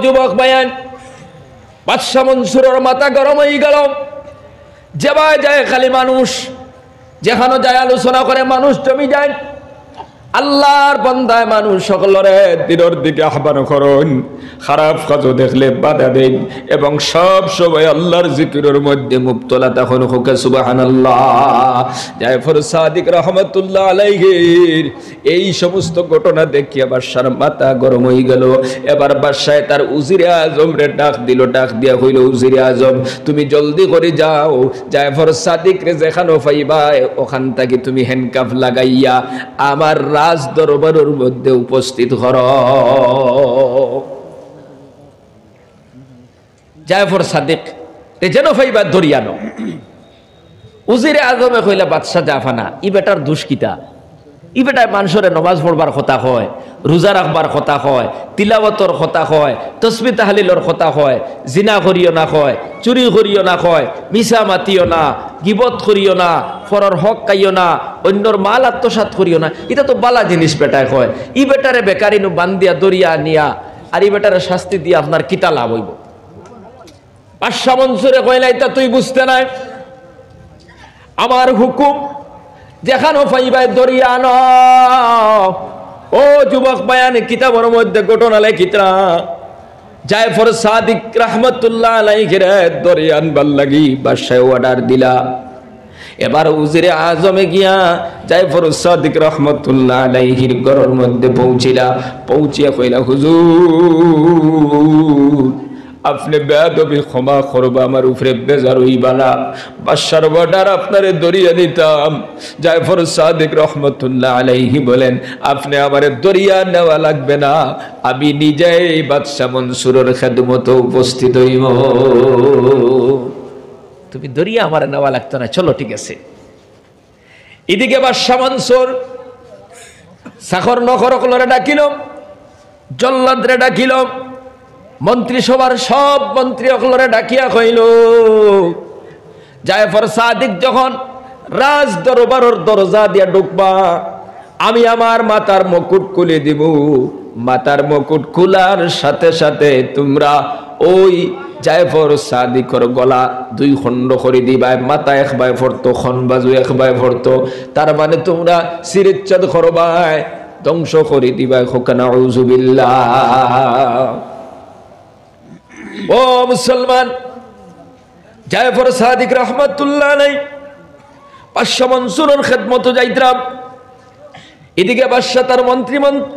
যুবক ভাইয়ান, বাদশাহ মনসুরের মাথা গরম হয়ে গেল। যেভাবে যায় খালি মানুষ, যেখানে যায় আলোচনা করে মানুষ জমি যায়। আল্লাহর বান্দায় মানুষ সকলরে দিনের দিকে আহ্বান করুন, খারাপ কাজ দেখলে বাধা দেন এবং সব সময় আল্লাহর জিকিরের মধ্যে মুবতলা তখন হোক সুবহানাল্লাহ। জাফর সাদিক রহমাতুল্লাহ আলাইহির এই সমস্ত ঘটনা দেখিয়া বাদশার মাথা গরম হয়ে গেল। এবার বাদশাহ তার উজিরে আজম রে ডাক দিল, ডাক দিয়া হইল, উজিরে আজম তুমি জলদি করে যাও, জাফর সাদিক রে যেখানে পাইবা ওখান থেকে তুমি হ্যান্ডকাফ লাগাইয়া আমার রাজ দরবারের মধ্যে উপস্থিত কর। জাফর সাদিক যেন পাইবা দরিয়ানো। উজিরে আজমে কইলা বাদশাহ জাফানা ই বেটার দুষ্কিতা, ই বেটায় মানুষের নমাজ পড়বার কথা হয়, রোজা রাখবার কথা হয়, তিলাওয়াতর কথা হয়, তসবিহ তাহলিলর কথা হয়, জিনা করিও না হয়, চুরি করিও না হয়, মিছা মাতিও না, গিবত করিও না, ফরর হক খাইও না, অন্যর মাল আত্মসাৎ করিও না। এটা তো বালা জিনিস বেটায় হয়। ই বেটারে বেকারিনু বান্দিয়া দরিয়া নিয়া আর ই বেটারে শাস্তি দিয়ে আপনার কিতা লাভ হইব? বাদশাহ মনসুরে কইলা এটা তুই বুঝতে নাই, আমার হুকুম যেখানে পাইবাই দরিয়া ন। ও যুবক বায়ান, কিতাবের মধ্যে ঘটনা লেখিতরা জাফর সাদিক রহমাতুল্লাহ আলাইহি রে দরিয়ান ভাল লাগি বাদশাহ অর্ডার দিলা। এবার উজিরে আজমে গিয়া জাফর সাদিক রহমাতুল্লাহ আলাইহির ঘরের মধ্যে পৌঁছিলা। পৌঁছিয়া কইলা হুজুর আপনি বেয়াদবি ক্ষমা করবা, আমার উপরে বেজার হইবা না। বাদশার অর্ডার আপনারে দরিয়া নিতাম। জাফর সাদিক রহমাতুল্লাহ আলাইহি বলেন আপনি আমারে দরিয়া নেওয়া লাগবে না, আমি নিজেই বাদশাহ মনসুরের খেদমতে উপস্থিত হইব। তুমি দরিয়া আমার নেওয়া লাগতো না, চলো ঠিক আছে। এদিকে বাদশাহ মনসুর সাখর নখরকলরে ডাকিল, জল্লাদরে ডাকিল, মন্ত্রিসভার সব মন্ত্রী অকলরে ডাকিয়া কইল জাফর সাদিক যখন রাজ দরবারের দরজা দিয়া ঢুকবা আমি আমার মাথার মুকুট খুলে দিব। মাথার মুকুট খোলার সাথে সাথে তোমরা ওই জাফর সাদিকর গলা দুই খণ্ড করে দিবা, মাথা একবার ফরতো, খন বাজু একবার ফরতো, তার মানে তোমরা শিরচ্ছেদ করবাই, ধ্বংস করে দিবা। হোকানা আউযুবিল্লাহ। ও মুসলমান, জাফর সাদিক রহমাতুল্লাহ আলাইহি বাদশাহ মনসুরের খেদমত যাইতরাম। এদিকে বাদশাহ তার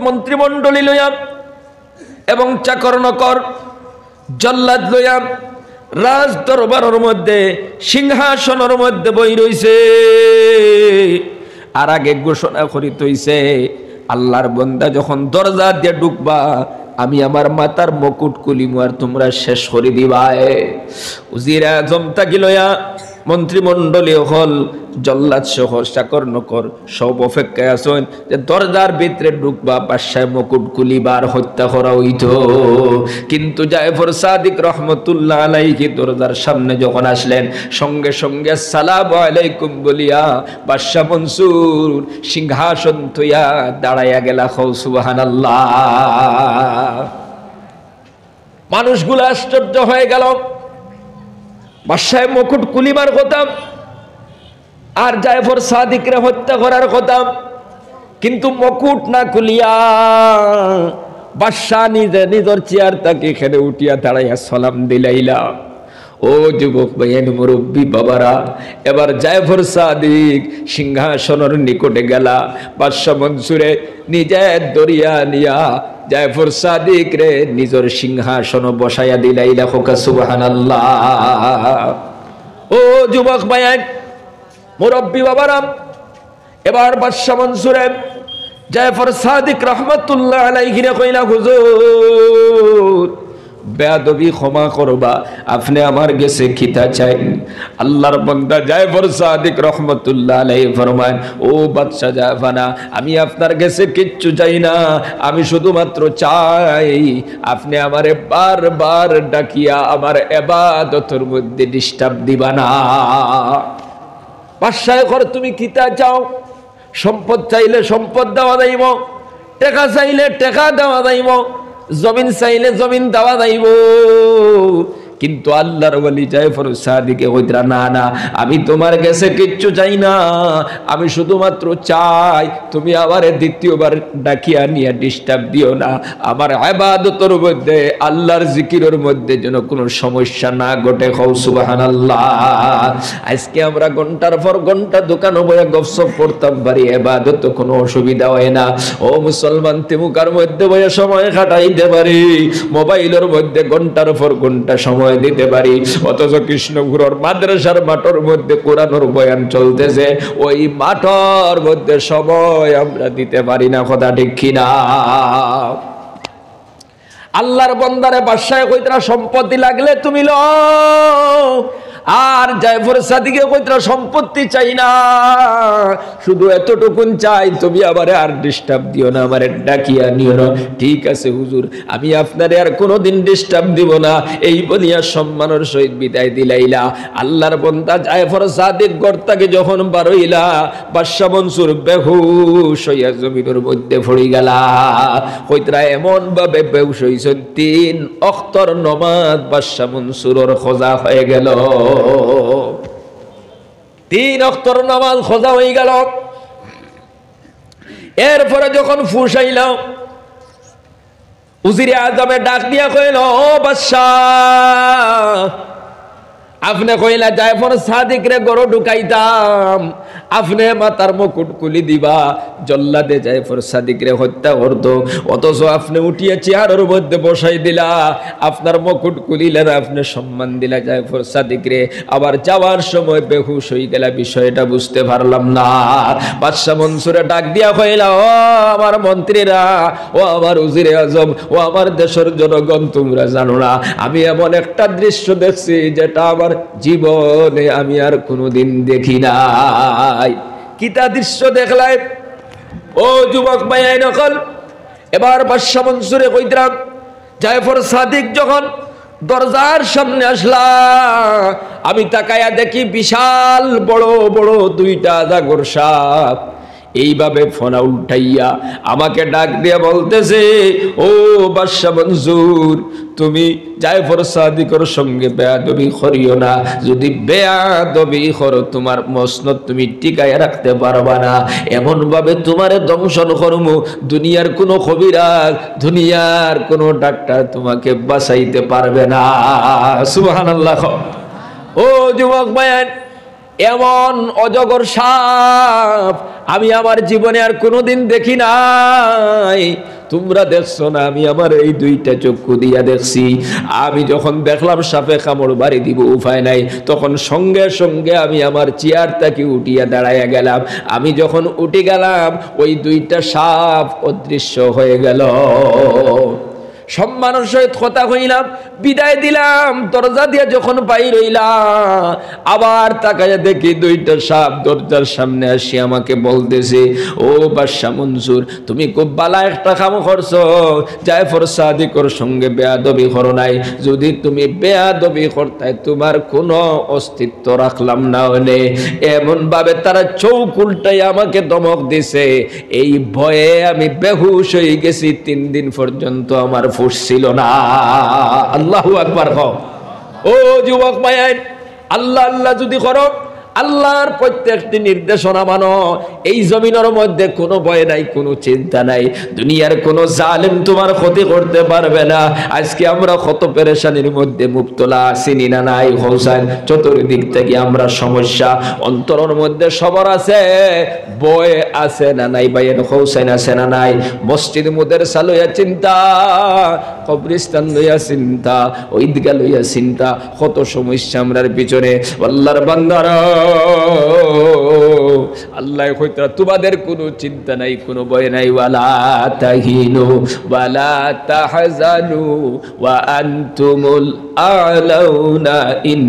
মন্ত্রিমণ্ডলী লইয়া এবং চাকর নকর জল্লাদ লইয়া রাজ দরবারের মধ্যে সিংহাসনের মধ্যে বই রইছে। আর আগে ঘোষণা করিতে হইছে আল্লাহর বান্দা যখন দরজা দিয়ে ঢুকবা আমি আমার মাথার মুকুট খুলিমু আর তোমরা শেষ করে দিবা। উজিরে আজম তাকি লইয়া মন্ত্রিমণ্ডলী হল জল্লাদ সহ চাকর নকর সব অপেক্ষায় আছেন যে দরজার ভিতরে ঢুকবা, বাদশাহ মুকুট খুলিবার হত্যা করা হইত। কিন্তু জাফর সাদিক রহমতুল্লাহ আলাইহি দরজার সামনে যখন আসলেন সঙ্গে সঙ্গে সালামু আলাইকুম বলিয়া বাদশাহ মনসুর সিংহাসন থইয়া দাঁড়াইয়া গেলা। সুবহানাল্লাহ। মানুষগুলো আশ্চর্য হয়ে গেল। বাদশাহ মুকুট খুলিবার কথা আর জাফর সাদিকরে হত্যা করার কথা, কিন্তু মুকুট না খুলিয়া বাদশাহ নিজে নিজের চেয়ার থেকে এখানে উঠিয়া দাঁড়াইয়া সালাম দিলাইলা। ও যুবক ভাইয়ের মুরব্বী বাবারা, এবার জাফর সাদিক সিংহাসনের নিকটে গেলা। বাদশাহ মনসুরে নিজে দরিয়া নিয়া জাফর সাদিক রে নিজের সিংহাসন বসাইয়া দিলাইলা। হোক সুবহানাল্লাহ। ও যুবক ভাইয়ের মুরব্বী বাবারা, এবার বাদশাহ মনসুরে জাফর সাদিক রহমাতুল্লাহ আলাইহি রে কইলা হুজুর বেয়াদবি ক্ষমা করবা, আপনি আমার কাছে খিতা চাই। আল্লাহর বান্দা জাফর সাদিক রহমাতুল্লাহ আলাইহি ফরমান ও বাদশা জাফানা আমি আপনার কাছে কিচ্ছু চাই না, আমি শুধুমাত্র চাই আপনি আমারে বারবার ডাকিয়া আমার ইবাদতের মধ্যে ডিস্টার্ব দিবা না। বাদশাহ কর তুমি খিতা চাও, সম্পদ চাইলে সম্পদ দেওয়া যাইব, টাকা চাইলে টাকা দেওয়া যাইব, জমিন চাইলে জমিন দেওয়া যাইব, কিন্তু আল্লাহর ওলি জাফর সাদিকে কইতরা না না, আমি তোমার কাছে কিচ্ছু চাই না, আমি শুধুমাত্র চাই তুমি আমারে দ্বিতীয়বার ডাকিয়া নিয়ে ডিস্টার্ব দিও না, আমার ইবাদতের মধ্যে আল্লাহর জিকিরের মধ্যে যেন কোনো সমস্যা না ঘটে। কও সুবহানাল্লাহ। আজকে আমরা ঘন্টার পর ঘন্টা দোকানে বসে গপসপ করতাম পারি, ইবাদত কোনো অসুবিধা হয় না। ও মুসলমান, তেমুকার মধ্যে বসে সময় কাটাইতে পারি, মোবাইলের মধ্যে ঘন্টার পর ঘন্টা সময় দিতে পারি, অথচ কৃষ্ণগুরুর মাদ্রাসার মাঠের মধ্যে কোরআনের বয়ান চলতেছে, ওই মাঠের মধ্যে সময় আমরা দিতে পারি না। কথা ঠিক কিনা? আল্লাহর বান্দারে বাদশায় কইতরা সম্পত্তি লাগলে তুমি লও, আর জাফর সাদিকে কইতরা সম্পত্তি চাই না, শুধু এতটুকুন চাই তুমি আমারে আর ডিস্টার্ব দিও না, আমারে ডাকিয়া নিও না। ঠিক আছে হুজুর, আমি আপনারে আর কোনোদিন ডিস্টার্ব দিব না, এই বলিয়া সম্মানের সহিত বিদায় দিলাইলা। আল্লাহর বান্দা জাফর সাদিক গর্তাকে যখন বারইলা, বাদশা মনসুর বেহুশ হইয়া জমিনের মধ্যে পড়ে গেলা। কইতরা এমন ভাবে বেহুশ হইছেন, 3 ওয়াক্তের নামাজ বাদশা মনসুরের খোঁজা হয়ে গেল। 3 ওয়াক্তের নামাজ খোঁজা হয়ে গেল। এরপরে যখন ফুসাইল, উজিরে আজমে ডাক দিয়া কইল, ও বাদশাহ, আপনি কইলা জাফর সাদিক রে গরো ঢুকাইতাম, আপনি মাতার মুকুট খুলি দিবা, জল্লাদে জাফর সাদিক রে হত্যা করতো, অথচ আপনি উঠিয়ে চেয়ারের মধ্যে বসাই দিলা, আপনার মুকুট খুলিলেন, আপনি সম্মান দিলা জাফর সাদিক রে, আবার যাওয়ার সময় বেহুশ হয়ে গেলা, বিষয়টা বুঝতে পারলাম না। বাদশা মনসুরে ডাক দিয়া কইলা, ও আমার মন্ত্রীরা, ও আমার উজিরে আজম, ও আমার দেশের জনগণ, তোমরা জানো না আমি এমন একটা দৃশ্য দেখছি যেটা আমার জীবনে আমি আর কোনোদিন দেখি নাই। কিতা দৃশ্য দেখলাই? ও যুবক ভাই নকল, এবার বাদশা মনসুরে কইতরাম, জাফর সাদিক যখন দরজার সামনে আসলা, আমি তাকায়া দেখি বিশাল বড় বড় 2টা জাগর সাপ এইভাবে ফোনা উঠাইয়া আমাকে ডাক দিয়ে বলতেছে, ও বাদশা মনসুর, তুমি জাফর সাদিকের সঙ্গে বেয়াদবি করিও না, যদি বেয়াদবি করো তোমার মসনদ তুমি টিকায় রাখতে পারবা না, এমন ভাবে তোমারে দংশন করমু, দুনিয়ার কোনো কবিরাজ, দুনিয়ার কোনো ডাক্তার তোমাকে বাঁচাইতে পারবে না। সুবহানাল্লাহ। ও যুবক ভাইয়ান, এমন অজগর সাপ আমি আমার জীবনে আর কোনোদিন দেখি নাই। তোমরা দেখছো না, আমি আমার এই 2টা চক্ষু দিয়া দেখছি। আমি যখন দেখলাম সাপে কামড় বাড়ি দিব, উপায় নাই, তখন সঙ্গে সঙ্গে আমি আমার চেয়ার থেকে উঠিয়া দাঁড়াইয়া গেলাম। আমি যখন উঠে গেলাম, ওই 2টা সাপ অদৃশ্য হয়ে গেল। সম্মানের সহিত কথা কইলাম, বিদায় দিলাম, দরজা দিয়ে যখন বাইর হইলাম, আবার তাকাইয়া দেখি 2টা সাপ দরজার সামনে আসি আমাকে বলতেছে, ও বাদশা মনসুর, তুমি খুব ভালো একটা কাম করছো, জাফর সাদিকের সঙ্গে বেয়াদবি করো নাই, যদি তুমি বেয়াদবি করতে তোমার কোনো অস্তিত্ব রাখলাম না হলে। এমন ভাবে তারা চোখ উল্টাই আমাকে ধমক দিছে, এই ভয়ে আমি বেহুশ হয়ে গেছি, 3 দিন পর্যন্ত আমার ফুস ছিল না। আল্লাহু আকবার। ও যুবক ভাইয়ের, আল্লাহ আল্লাহ যদি করো, আল্লাহর প্রত্যেকটি নির্দেশনা মানো, এই জমিনের মধ্যে কোনো ভয় নাই, কোনো চিন্তা নাই, দুনিয়ার কোনো জালেম তোমার ক্ষতি করতে পারবে না। আজকে আমরা কত পেরেশানির মধ্যে মুবতলা আছি না নাই হোসেন? চতুর্দিক থেকে আমরা সমস্যা, অন্তরের মধ্যে সবার আছে, ভয় আছে না নাই ভাইয়ের হোসেন? আছে না নাই? মসজিদ মাদ্রাসা লইয়া চিন্তা, কবরস্থান লইয়া চিন্তা, ঈদগাহ লইয়া চিন্তা, কত সমস্যা আমরার পিছনে। আল্লাহর বান্দারা, আল্লাহ কইতরা তোমাদের কোনো চিন্তা নাই, কোনো ভয় নাই, ওয়ালা তাহিনু ওয়ালা তাহজানু ওয়া আনতুমুল আ'লাউনা ইন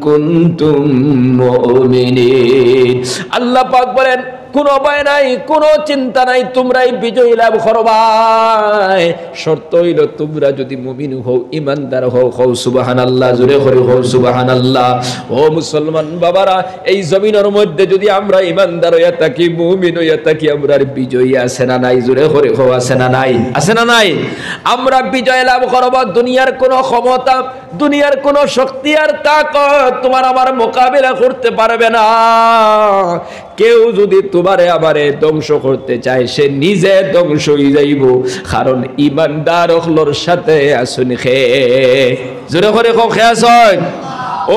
কুনতুম মুমিনিন। আল্লাহ পাক বলেন, কোনো ভয় নাই, কোনো চিন্তা নাই, তোমরাই বিজয়ী লাভ করবাই। শর্ত হইল তোমরা যদি মুমিন হও, ইমানদার হও, হও সুবহানাল্লাহ, জোরে করে হও সুবহানাল্লাহ। ও মুসলমান বাবারা, এই জমিনের মধ্যে যদি আমরা ইমানদার হইয়া থাকি, মুমিন হইয়া থাকি, আমরা বিজয়ী আছে না নাই? জোরে করে হও আছে না নাই? আছে না নাই? আমরা বিজয় লাভ করব। দুনিয়ার কোনো ক্ষমতা, দুনিয়ার কোনো শক্তি আর তাকত তোমার আমার মোকাবিলা করতে পারবে না। কেউ যদি তোমারে আমারে ধ্বংস করতে চায়, সে নিজে ধ্বংস হয়ে যাইব, কারণ ইমানদার হলোর সাথে আসুন খে। জোরে করে খো খেয়াস হয়।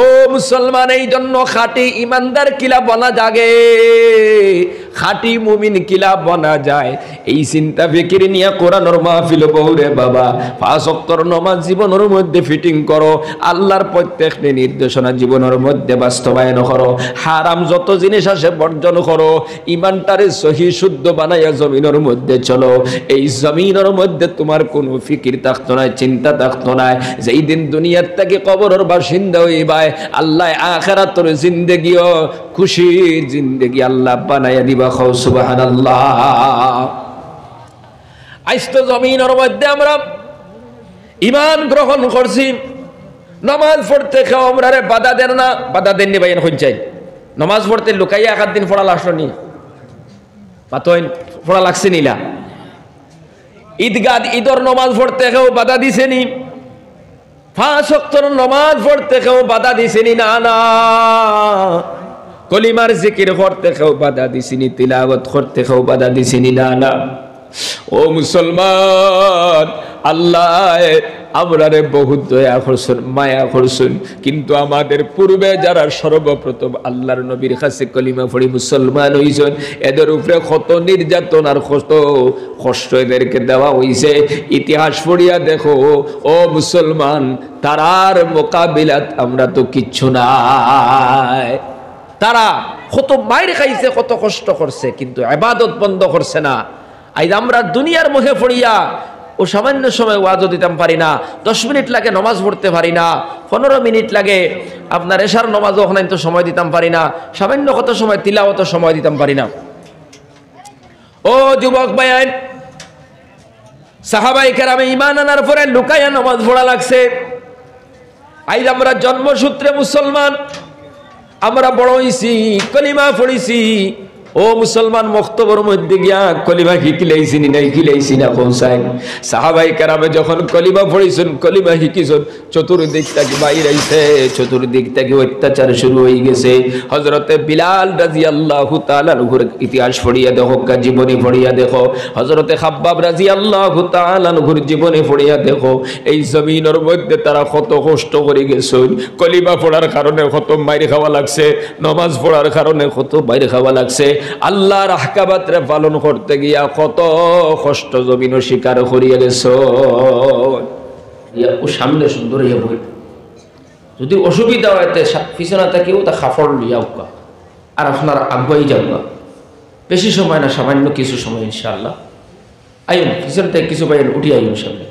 ও মুসলমান, এই জন্য খাঁটি ইমানদার কিলা বনা জাগে, খাঁটি মুমিন কিলা বনা যায়, এই চিন্তা ফিকির নিয়ে কোরআনের মাহফিল বউরে বাবা। 5 ওয়াক্তের নামাজ জীবনের মধ্যে ফিটিং করো, আল্লাহর প্রত্যেকটি নির্দেশনা জীবনের মধ্যে বাস্তবায়ন করো, হারাম যত জিনিস আছে বর্জন করো, ইমানটারে সহি শুদ্ধ বানাইয়া জমিনের মধ্যে চলো। এই জমিনের মধ্যে তোমার কোনো ফিকির থাকতো না, চিন্তা থাকতো না। যেই দিন দুনিয়ার থেকে কবরের বাসিন্দা হইবা, আল্লাহ আখিরাতের জিন্দেগিও খুশির জিন্দেগি আল্লাহ বানাইয়া দিবা। খাও সুবহানাল্লাহ। আজ তো জমিনের মধ্যে আমরা ঈমান গ্রহণ করছি, নামাজ পড়তে কেউ আমরা বাধা দেন না। বাধা দেননি ভাই, এখন চাই নামাজ পড়তে লুকাইয়া 1 দিন পড়া লাগলো নি, পাতইন পড়া লাগছে নিলা। ঈদগাহ ঈদর নামাজ পড়তে কেউ বাধা দিছে নি? 5 ওয়াক্তের নামাজ পড়তে কেউ বাধা দিছেনি? না না। কলিমার জিকির করতে কেউ বাধা দিছেনি? তিলাওয়াত করতে কেউ বাধা দিছেনি? না না। ও মুসলমান, আল্লাহ আমরারে বহুত দয়া করছেন, মায়া করছেন, কিন্তু আমাদের পূর্বে যারা সর্বপ্রথম আল্লাহর নবীর কাছে কলিমা পড়ি মুসলমান হইছেন, এদের উপরে কত নির্যাতন আর কত কষ্ট এদেরকে দেওয়া হইছে। ইতিহাস পড়িয়া দেখো ও মুসলমান, তারার মোকাবিলাত আমরা তো কিচ্ছু নাই। তারা কত মাইর খাইছে, কত কষ্ট করছে, কিন্তু ইবাদত বন্ধ করছে না। আজ আমরা দুনিয়ার মুখে পড়িয়া ও সামান্য সময় ওয়াজও দিতাম পারি না, 10 মিনিট লাগে নামাজ পড়তে পারি না, 15 মিনিট লাগে আপনার এশার নামাজও ওখানে তো সময় দিতাম পারি না, সামান্য কত সময় তিলাওয়াত সময় দিতাম পারি না। ও যুবক ভাইয়ান, সাহাবায়ে কেরামে ঈমান আনার পরে লুকায়া নামাজ পড়া লাগছে। আজ আমরা জন্মসূত্রে মুসলমান, আমরা বড় হইছি, কলিমা পড়িছি। ও মুসলমান, মক্তবর মধ্যে গিয়া কলিমা শিখিলাইছি নি নাই? শিখিলাইছি না পৌঁছায়। সাহাবায়ে কেরামে যখন কলিমা পড়িছেন, কলিমা শিখিছেন, চতুর্দিক থেকে বাইর আইছে, চতুর্দিক থেকে অত্যাচার শুরু হয়ে গেছে। হযরতে বিলাল রাদিয়াল্লাহু তাআলা আনহুর ইতিহাস পড়িয়া দেখো, জীবনী পড়িয়া দেখো। হযরতে খাব্বাব রাদিয়াল্লাহু তাআলা আনহুর জীবনী পড়িয়া দেখো। এই জমিনের মধ্যে তারা কত কষ্ট করে গেছেন। কলিমা পড়ার কারণে কত মাইর খাওয়া লাগছে, নামাজ পড়ার কারণে কত মাইর খাওয়া লাগছে, আল্লাহর আহকামাতরে পালন করতে গিয়া কত কষ্ট জমিন শিকার করিয়া গেছ। ও সামনে সুন্দর ইয়া বই, যদি অসুবিধা হয় পিছনে থেকেও তা খাফড় লিয়া উকা, আর আপনার আগুয়াই যাওয়া। বেশি সময় না, সামান্য কিছু সময় ইনশাআল্লাহ। আইন পিছনে থেকে কিছু পাইন উঠি আইন সামনে।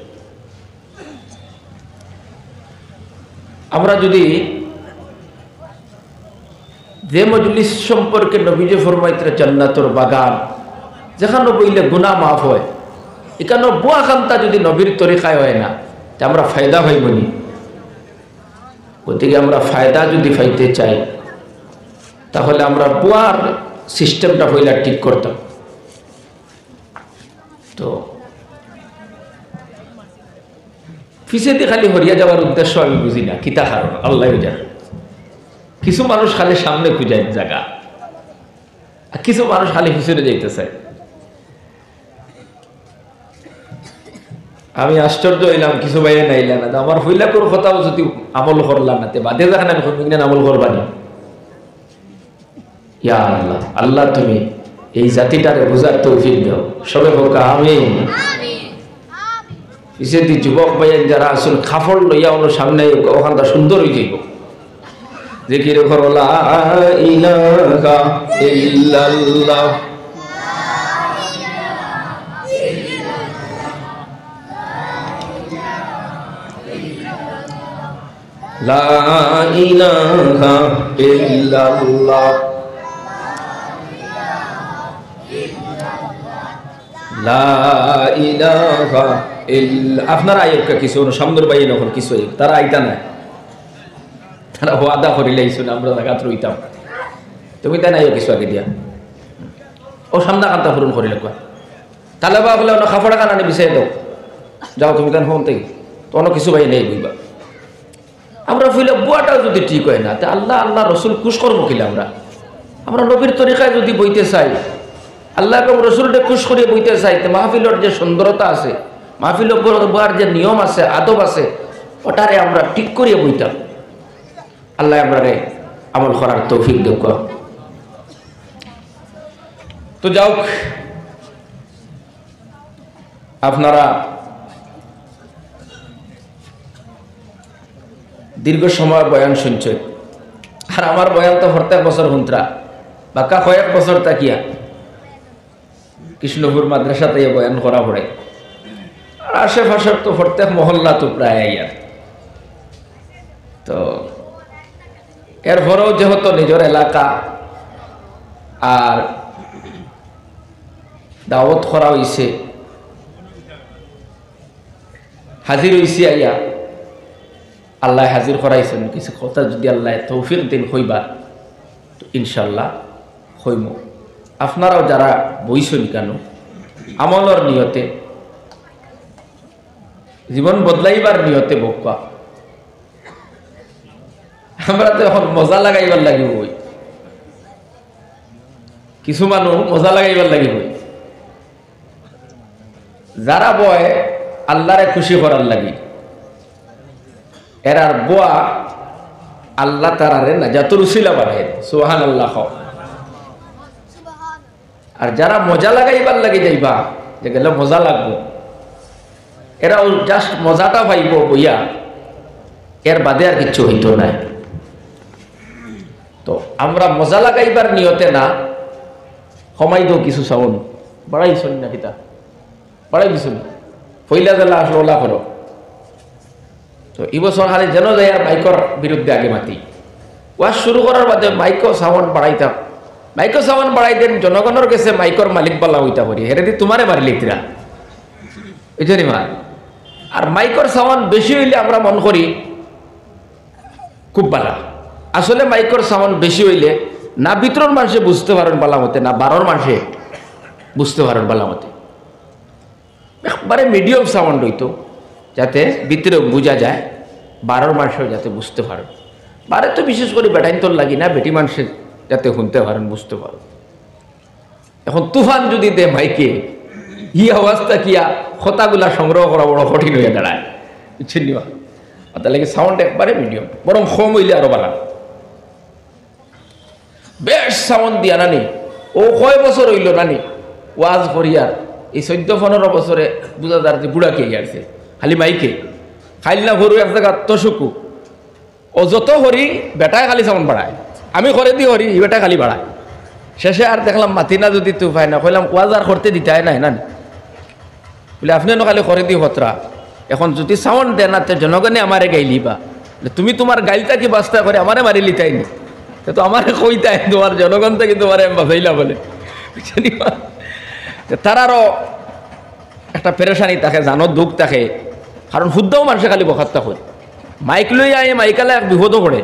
আমরা যদি যে মজলিস সম্পর্কে নবীজি ফরমাইতে জান্নাতুর বাগান, যেখানে বইলে গুনাহ মাফ হয়, এখানে বুয়া খান্তা যদি নবীর তরিকায় হয় না, তা আমরা ফায়দা পাইব নি? গতিকে আমরা ফায়দা যদি পাইতে চাই, তাহলে আমরা বুয়ার সিস্টেমটা হইলে ঠিক করতাম। তো পিছেতে খালি হরিয়া যাওয়ার উদ্দেশ্য আমি বুঝি না, কিতা কারণ আল্লাহ জানে। কিছু মানুষ খালি সামনে খুঁজায় জায়গা, আর কিছু মানুষ খালি পিছনে যাইতে চায়। আমি আশ্চর্য হইলাম, কিছু ভাইয়া নাইলা না, আমার হইলাকুর কথাও যদি আমল করলাম না, বাদে দেখেন আমি কোনদিন আমল করবানি। ইয়া আল্লাহ, আল্লাহ তুমি এই জাতিটারে বুঝার তৌফিক দাও, সবে হোক আমিন। পিছে দি যুবক ভাইয়া যারা আসুন খাফড় লইয়া ওর সামনে ওখানটা সুন্দর হয়ে যাইব। জিকির করো লা ইলাহা ইল্লাল্লাহ, লা ইলাহা ইল্লাল্লাহ, লা ইলাহা ইল্লা। আপনারা আইকা কিছু সামনের বাইরে নখন কিছু তারা আইতা না, তারা ওয়াদা করিলে আইসুন আমরা জায়গাত রইতাম, তুমি তাই নাই কিছু আগে দিয়া ও সামনা কান্তা পূরণ করিলে কয় তাহলে বা বলে অন্য খাফড়া কানানি বিষয় দাও, যাও তুমি তাই ফোন থেকে তো অন্য কিছু ভাই নেই বুঝবা। আমরা ফিলে বুয়াটাও যদি ঠিক হয় না তা আল্লাহ আল্লাহ রসুল খুশ করবো কিলে আমরা নবীর তরিকায় যদি বইতে চাই, আল্লাহ এবং রসুলকে খুশ করিয়ে বইতে চাই, তো মাহফিলের যে সুন্দরতা আছে, মাহফিলের বোয়ার যে নিয়ম আছে, আদব আছে, ওটারে আমরা ঠিক করিয়ে বইতাম। আল্লাহ আমরা আমল করার তৌফিক দেব। তো যাও, আপনারা দীর্ঘ সময় বয়ান শুনছেন, আর আমার বয়ান তো প্রত্যেক বছর হুন্তরা বাকা কয়েক বছর তাকিয়া কৃষ্ণপুর মাদ্রাসাতে বয়ান করা পড়ে, আর আশেপাশের তো প্রত্যেক মহল্লা তো প্রায় আর। তো এরপরেও যেহেতু নিজের এলাকা আর দাওয়াত করা হয়েছে, হাজির হয়েছি আইয়া, আল্লাহ হাজির করাইছেন, কিছু কথা যদি আল্লাহ তৌফিক দিন হইবা তো ইনশাল্লাহ হইম। আপনারাও যারা বইছেন কেন আমলের নিয়তে, জীবন বদলাইবার নিয়তে বকবা, আমরা তো এখন মজা লাগাইবার লাগিব, কিছু মানুষ মজা লাগাইবার লাগিব, যারা বয় আল্লাহরে খুশি করার লাগি, এরার বোয়া আল্লাহ তারারে নাজাতুর উসিলা বানায়, সুবহানাল্লাহ। আর যারা মজা লাগাইবার লাগি যাইবা, যে গেলে মজা লাগবো, এরা জাস্ট মজাটা পাইব বইয়া, এর বাদে আর কিচ্ছু হইতো না। তো আমরা মজা লাগাইবার নিয়তে না, কমাই দো কিছু সাউন্ড বাড়াইছুন না, কিতা বাড়াই দিছুন, পইলা জেলা আসলো ওলা করো। তো এই বছর খালি যেন যায় আর মাইকর বিরুদ্ধে আগে মাতি, ওয়াজ শুরু করার বাদে মাইকো সাউন্ড বাড়াইতাম, মাইকো সাউন্ড বাড়াই দেন, জনগণের কাছে মাইকর মালিক বালা হইতা পারি, হেরে দি তোমারে মারিলে তিরা এই জন্য মার। আর মাইকর সাউন্ড বেশি হইলে আমরা মন করি খুব বালা, আসলে মাইকর সাউন্ড বেশি হইলে না ভিতরের মানুষে বুঝতে পারেন বালা মতে, না বারোর মানুষে বুঝতে পারেন বালা মতে, একবারে মিডিয়াম সাউন্ড হইতো, যাতে ভিতরে বোঝা যায়, বারোর মানুষেও যাতে বুঝতে পারেন। বারে তো বিশেষ করে বেটাইন তোর লাগি না, বেটি মানুষের যাতে শুনতে পারেন, বুঝতে পারেন। এখন তুফান যদি দে মাইকে, ই অবস্থা কিয়া খতাগুলা সংগ্রহ করা বড় কঠিন হয়ে দাঁড়ায়, বুঝছেন নিবা। তাহলে কি সাউন্ড একবারে মিডিয়াম, বরং কম হইলে আরো বালা, বেশ সাউন্ড দিয়া নানি। ও কয় বছর হইল নানি ওয়াজ করিয়ার, এই 14-15 বছরে বুঝা যার যে বুড়া কে গেছে, খালি মাইকে খাইল না ভরু এক জায়গা তসুকু, ও যত হরি বেটায় খালি সাউন্ড বাড়ায়, আমি করে দিই হরি, ই বেটা খালি বাড়ায়। শেষে আর দেখলাম মাতি না যদি তু পাই না, কইলাম ওয়াজ আর করতে দিতাই নাই না, বলে আপনি খালি করে দিই হতরা, এখন যদি সাউন্ড দেন না জনগণে আমারে গাইলি বা তুমি তোমার গাইলটা কি বাস্তা করে আমারে মারি লিতাই নি, তো আমারে কইতাই তোমার জনগণ থেকে তোমারে বাঁচাইলা বলে, তারারও একটা পেরেশানি থাকে, জানো দুঃখ থাকে, কারণ শুদ্ধও মানুষে খালি বখাত্তা হয়, মাইক লই আয় মাইকালে এক বিপদও পড়ে,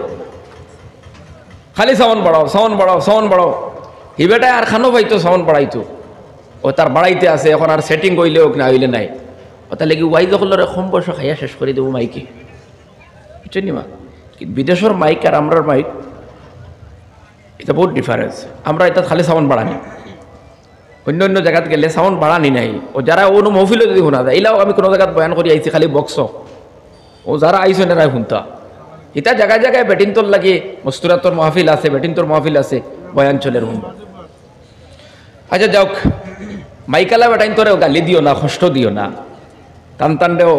খালি সাউন্ড বাড়াও সাউন্ড বাড়াও সাউন্ড বাড়াও, হি বেটায় আর খানো পাইতো সাউন্ড বাড়াইতো, ও তার বাড়াইতে আছে, এখন আর সেটিং কইলে হোক না হইলে নাই, ও তাহলে কি ওয়াইজ হলরে কম বয়স খাইয়া শেষ করে দেবো মাইকে, বুঝছেন মা। বিদেশের মাইক আর আমরার মাইক এটা বহুত ডিফারেন্স। আমরা এটা খালি সাউন্ড বাড়ানি, অন্য অন্য জায়গাত গেলে সাউন্ড বাড়ানি নাই, ও যারা অন্য মহফিলে যদি শোনা যায়, এইলাও আমি কোনো জায়গাত বয়ান করি আইছি খালি বক্স, ও যারা আইসো এরাই শুনতা, এটা জায়গায় জায়গায় বেটিনতর লাগে, মস্তুরাতর মাহফিল আছে, বেটিনতর মাহফিল আছে, বয়ান চলের শুনবা। আচ্ছা যাওক, মাইকালা বেটাইনতরেও গালি দিও না, কষ্ট দিও না, টান টানটাও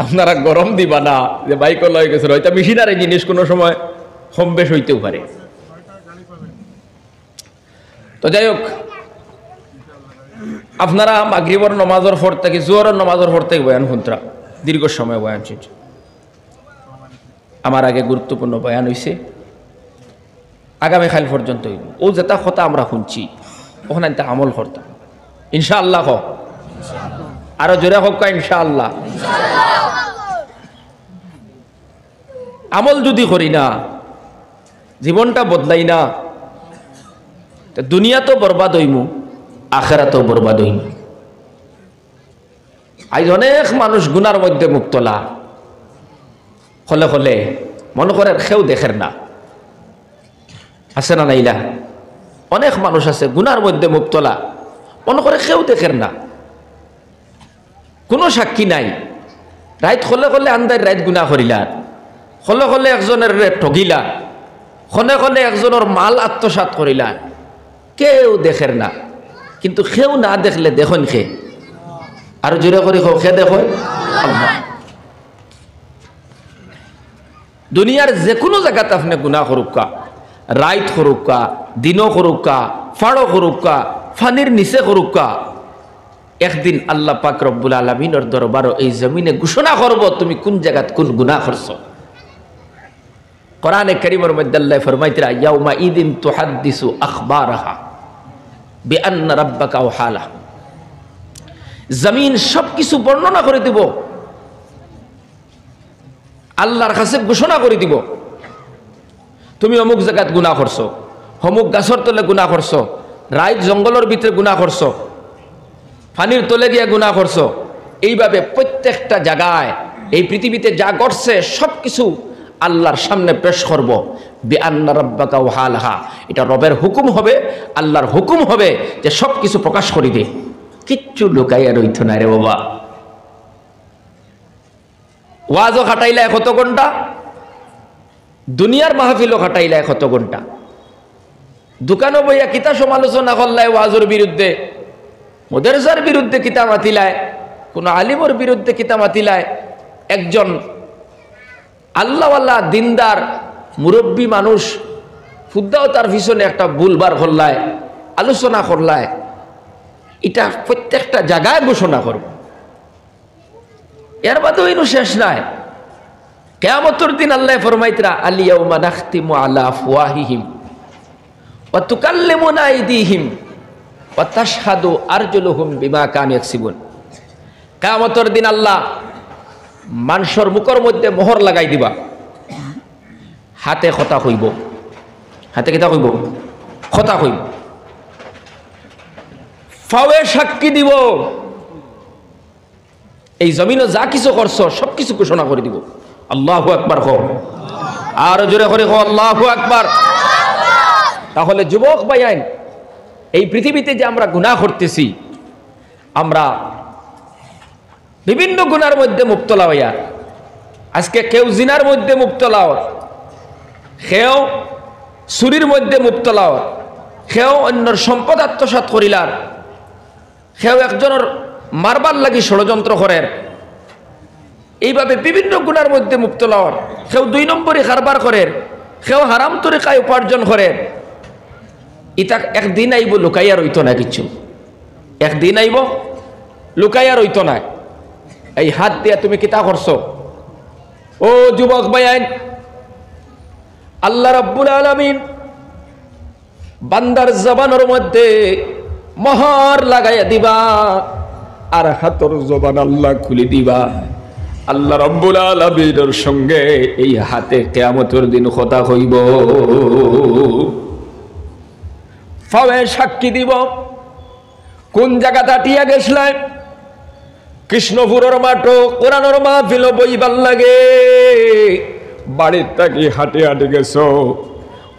আপনারা গরম দিবা না, যে বাইকও লয়ে গেছিল, এটা মেশিনারি জিনিস কোনো সময় কম বেশ হইতেও পারে। তো যাই হোক, আপনারা মাগরিবর নমাজের পর থেকে জোহরের নমাজের পর থেকে বয়ান শুনতরা, দীর্ঘ সময় বয়ান শুনছে। আমার আগে গুরুত্বপূর্ণ বয়ান হয়েছে, আগামীকাল পর্যন্ত ও যেটা কথা আমরা শুনছি ওখানে আমল করতাম ইনশাআল্লাহ। আরো জোরে হোক ইনশাআল্লাহ। আমল যদি করি না, জীবনটা বদলাই না, দুনিয়া তো বরবাদ হইমু, আখিরাতও বরবাদ হইমু। আজ অনেক মানুষ গুনার মধ্যে মুক্তলা, হলে হলে মনে করে কেউ দেখের না, আছে না নাইলা? অনেক মানুষ আছে গুনার মধ্যে মুক্তলা, মনে করে কেউ দেখের না, কোনো সাক্ষী নাই। রাইত হলে হলে আন্দার রাইত গুনা করিলা, হলে হলে একজনের ঠগিলা, হলে হলে একজনের মাল আত্মসাৎ করিলা, কেউ দেখের না। কিন্তু কেউ না দেখলে দেখুন খে, আর জোরে করি খে দেখো আল্লাহ। দুনিয়ার যে কোনো জায়গাতে আপনি গুনাহ করুকা, রাইত করুকা, দিনও করুকা, ফাড়ো করুকা, ফানির নিচে করুকা, একদিন আল্লাহ পাক রব্বুল আলামিনের দরবারে এই জমিনে ঘোষণা করব তুমি কোন জায়গাত কোন গুনাহ করছো। কোরআনে কারীমের মধ্যে আল্লাহ ফরমাইতরা ইয়াউমা ইদিন তুহাদ্দিসু আখবারাহা বিআন্না রাব্বাকা ওয়াহালা। জমিন সবকিছু বর্ণনা করে দিব, আল্লাহর কাছে ঘোষণা করে দিব তুমি অমুক জায়গাত গুনাহ করছো, অমুক গাছর তলে গুনাহ করছো, রাইত জঙ্গলের ভিতরে গুনাহ করছো, পানির তলে গিয়া গুনাহ করছো। এইভাবে প্রত্যেকটা জায়গায় এই পৃথিবীতে যা ঘটছে সবকিছু আল্লাহর সামনে পেশ করব। বিআন্না রাব্বাকা ওয়াহালাহা, এটা রবের হুকুম হবে, আল্লাহর হুকুম হবে যে সবকিছু প্রকাশ করে দে, কিচ্ছু লুকাইয়া রইতো না রে বাবা। ওয়াজও খাটাইলা 1 ঘন্টা, দুনিয়ার মাহফিলও খাটাইলা 1 ঘন্টা, দোকানও বইয়া কিতা সমালোচনা করলাই ওয়াজের বিরুদ্ধে, মাদ্রাসার বিরুদ্ধে কিতা মাতিলায়, কোন আলিমের বিরুদ্ধে কিতা মাতিলায়, একজন আল্লাহওয়ালা দিনদার মুরব্বী মানুষ ফুদ্দাও তার পিছনে একটা ভুলবার করলায়, আলোচনা করলায়, এটা প্রত্যেকটা জায়গায় ঘোষণা করব। এর বাদেও ইনু শেষ নাই। কিয়ামতের দিন আল্লাহ ফরমাইতরা আল-ইয়াউমা নাখতিমু আলা আফওয়াহিহিম ওয়া তুকাল্লিমুনা আইদিহিম ওয়া তাশহাদু আরজুলুহুম বিমা কানু ইয়াকসিবুন। কিয়ামতের দিন আল্লাহ মানুষের মুখের মধ্যে মোহর লাগাই দিবা, হাতে কথা কইব, হাতে কিতা কইব? কথা কইব। ফাওয়ে সাক্ষী দিব, এই জমিনে যা কিছু করছো সবকিছু ঘোষণা করে দিব। আল্লাহু আকবার কও, আর জোরে করে কও আল্লাহু আকবার। তাহলে যুবক ভাইয়ান, এই পৃথিবীতে যে আমরা গুনাহ করতেছি, আমরা বিভিন্ন গুনার মধ্যে মুবতলা হইয়া, আজকে কেউ জিনার মধ্যে মুবতলা, কেউ চুরির মধ্যে মুবতলা, কেউ অন্যর সম্পদ আত্মসাৎ করিলার, কেউ একজনের মারবার লাগি ষড়যন্ত্র করেন, এইভাবে বিভিন্ন গুনার মধ্যে মুবতলা, কেউ 2 নম্বরই কারবার করেন, কেউ হারাম তরিকায় উপার্জন করেন। ইটা একদিন আইব লুকাইয়া রইতো না, কিছু একদিন আইব লুকাইয়া রইতো না। এই হাত দিয়া তুমি কিতা করছো? ও যুবক ভাইয়ান, আল্লাহ রাব্বুল আলামিন বান্দার জবানের মধ্যে মোহর লাগাইয়া দিবা, আর হাতর জবান আল্লাহ খুলে দিবা। আল্লাহ রাব্বুল আলামিনের সঙ্গে এই হাতে কিয়ামতের দিন কথা হইব। ফাওয়ে সাক্ষী দিব, কোন জায়গাটা টিয়া গেছলেন? কৃষ্ণপুরের মাঠো কোরআনের মাহফিল বইবার লাগে, বাড়ির থাকি হাটে হাটে গেছো,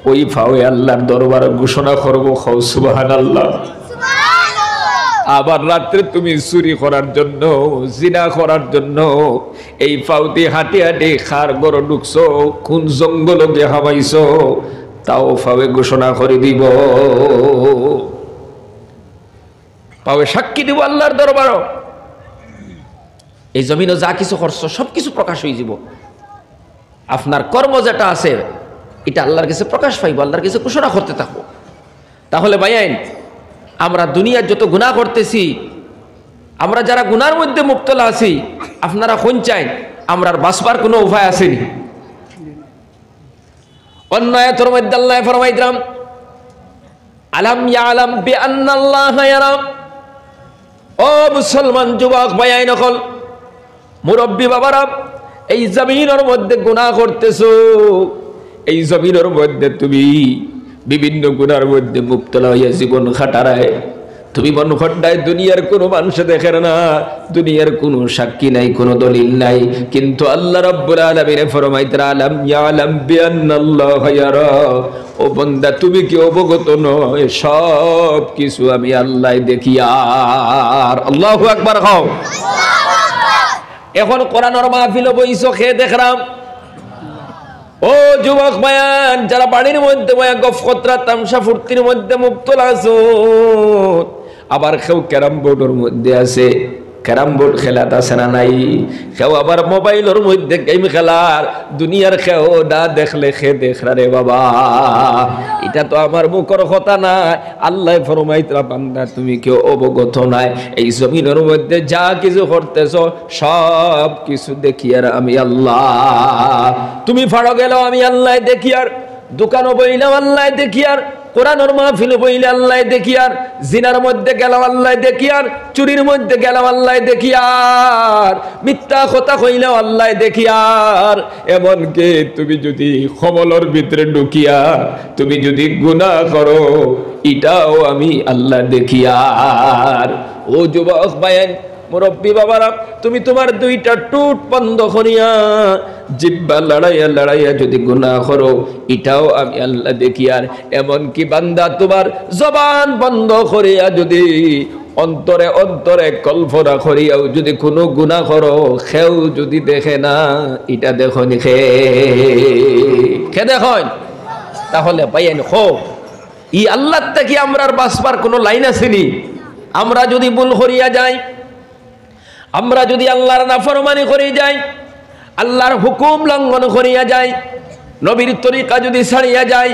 ওই ফাওয়ে আল্লাহর দরবারে ঘোষণা করবো, খাও সুবহানাল্লাহ। আবার রাত্রে তুমি চুরি করার জন্য, জিনা করার জন্য এই ফাউতি হাঁটি হাঁটি খার গড় ঢুকছো, কোন জঙ্গল গিয়ে হামাইছো, তাও ফাওয়ে ঘোষণা করে দিব। ফাওয়ে সাক্ষী দিব আল্লাহর দরবার। এই জমিনে যা কিছু করছো সবকিছু প্রকাশ হয়ে যাব। আপনার কর্ম যেটা আছে এটা আল্লাহর কাছে প্রকাশ পাইব, আল্লাহর কাছে ঘোষণা করতে থাকবো। তাহলে ভাইয়ান, আমরা দুনিয়ার যত গুনাহ করতেছি, আমরা যারা গুনার মধ্যে মুবতলা আছি, আপনারা কোন চাই আমরা বাঁচবার কোনো উপায় আসেনি? অন্য আয়াতের মধ্যে আল্লাহ ফরমাইতরাম আলাম ইয়ালাম বিআন্নাল্লাহা ইয়ারাম ও মুসলমান যুবক ভাই নকল মুরব্বী বাবারা, এই জমিনের মধ্যে গুনাহ করতেছো, এই জমিনের মধ্যে তুমি বিভিন্ন গুনার মধ্যে মুবতলা হইয়া জীবন খাটারায়, তুমি মন খড্ডায় দুনিয়ার কোনো মানুষ দেখে না, দুনিয়ার কোনো সাক্ষী নাই, কোনো দলিল নাই, কিন্তু আল্লাহ রাব্বুল আলামিন ফরমাইতে আলাম ইয়ালাম বিআন্নাল্লাহা ইয়ারা, ও বান্দা তুমি কি অবগত নয় সব কিছু আমি আল্লাহ দেখি। আর আল্লাহু আকবার কও। এখন কোরআনের মাহফিলে বইছো খেয়ে দেখলাম, ও যুবক বায়ান যারা বাড়ির মধ্যে বয়া গফকতরা তামসা ফুর্তির মধ্যে মুবতলা আছো, আবার কেউ ক্যারাম বোর্ডের মধ্যে আছে, ক্যারাম বোর্ড খেলাত আছে না নাই, কেউ আবার মোবাইলের মধ্যে গেম খেলার, দুনিয়ার কেউ না দেখলে খে দেখরা রে বাবা, এটা তো আমার মুখের কথা না, আল্লাহ ফরমাইতরা বান্দা তুমি কেউ অবগত নাই, এই জমিনের মধ্যে যা কিছু করতেছ সব কিছু দেখি আর আমি আল্লাহ। তুমি ফাড়ো গেল আমি আল্লাহ দেখি, আর দোকানও বইলাম আল্লাহ দেখি, আর কোরআনের মাহফিল বইলে আল্লাহ দেখি, আর জিনার মধ্যে গেলাম আল্লাহ দেখি, আর চুরির মধ্যে গেলাম আল্লাহ দেখি, আর মিথ্যা কথা কইলেও আল্লাহ দেখি, আর এমনকি তুমি যদি কবলের ভিতরে ঢুকিয়া তুমি যদি গুনাহ করো এটাও আমি আল্লাহ দেখি। আর ও যুবক ভাইয়ের মুরব্বী বাবারা, তুমি তোমার দুইটা টুট বন্ধ করিয়া জিহ্বা লড়াইয়া লড়াইয়া যদি গুনাহ করো এটাও আমি আল্লাহ দেখি। আর এমন কি বান্দা তোমার জবান বন্ধ করিয়া যদি অন্তরে অন্তরে কল্পনা করিয়াও যদি কোনো গুনাহ করো কেউ যদি দেখে না, এটা দেখনি খে দেখেন, তাহলে পাইয়েন খো ই আল্লাহ থেকে আমরা বাঁচবার কোনো লাইন আসেনি। আমরা যদি ভুল করিয়া যাই, আমরা যদি আল্লাহর নাফরমানি করে যাই, আল্লাহর হুকুম লঙ্ঘন করিয়া যাই, নবীর তরিকা যদি ছাড়িয়া যাই,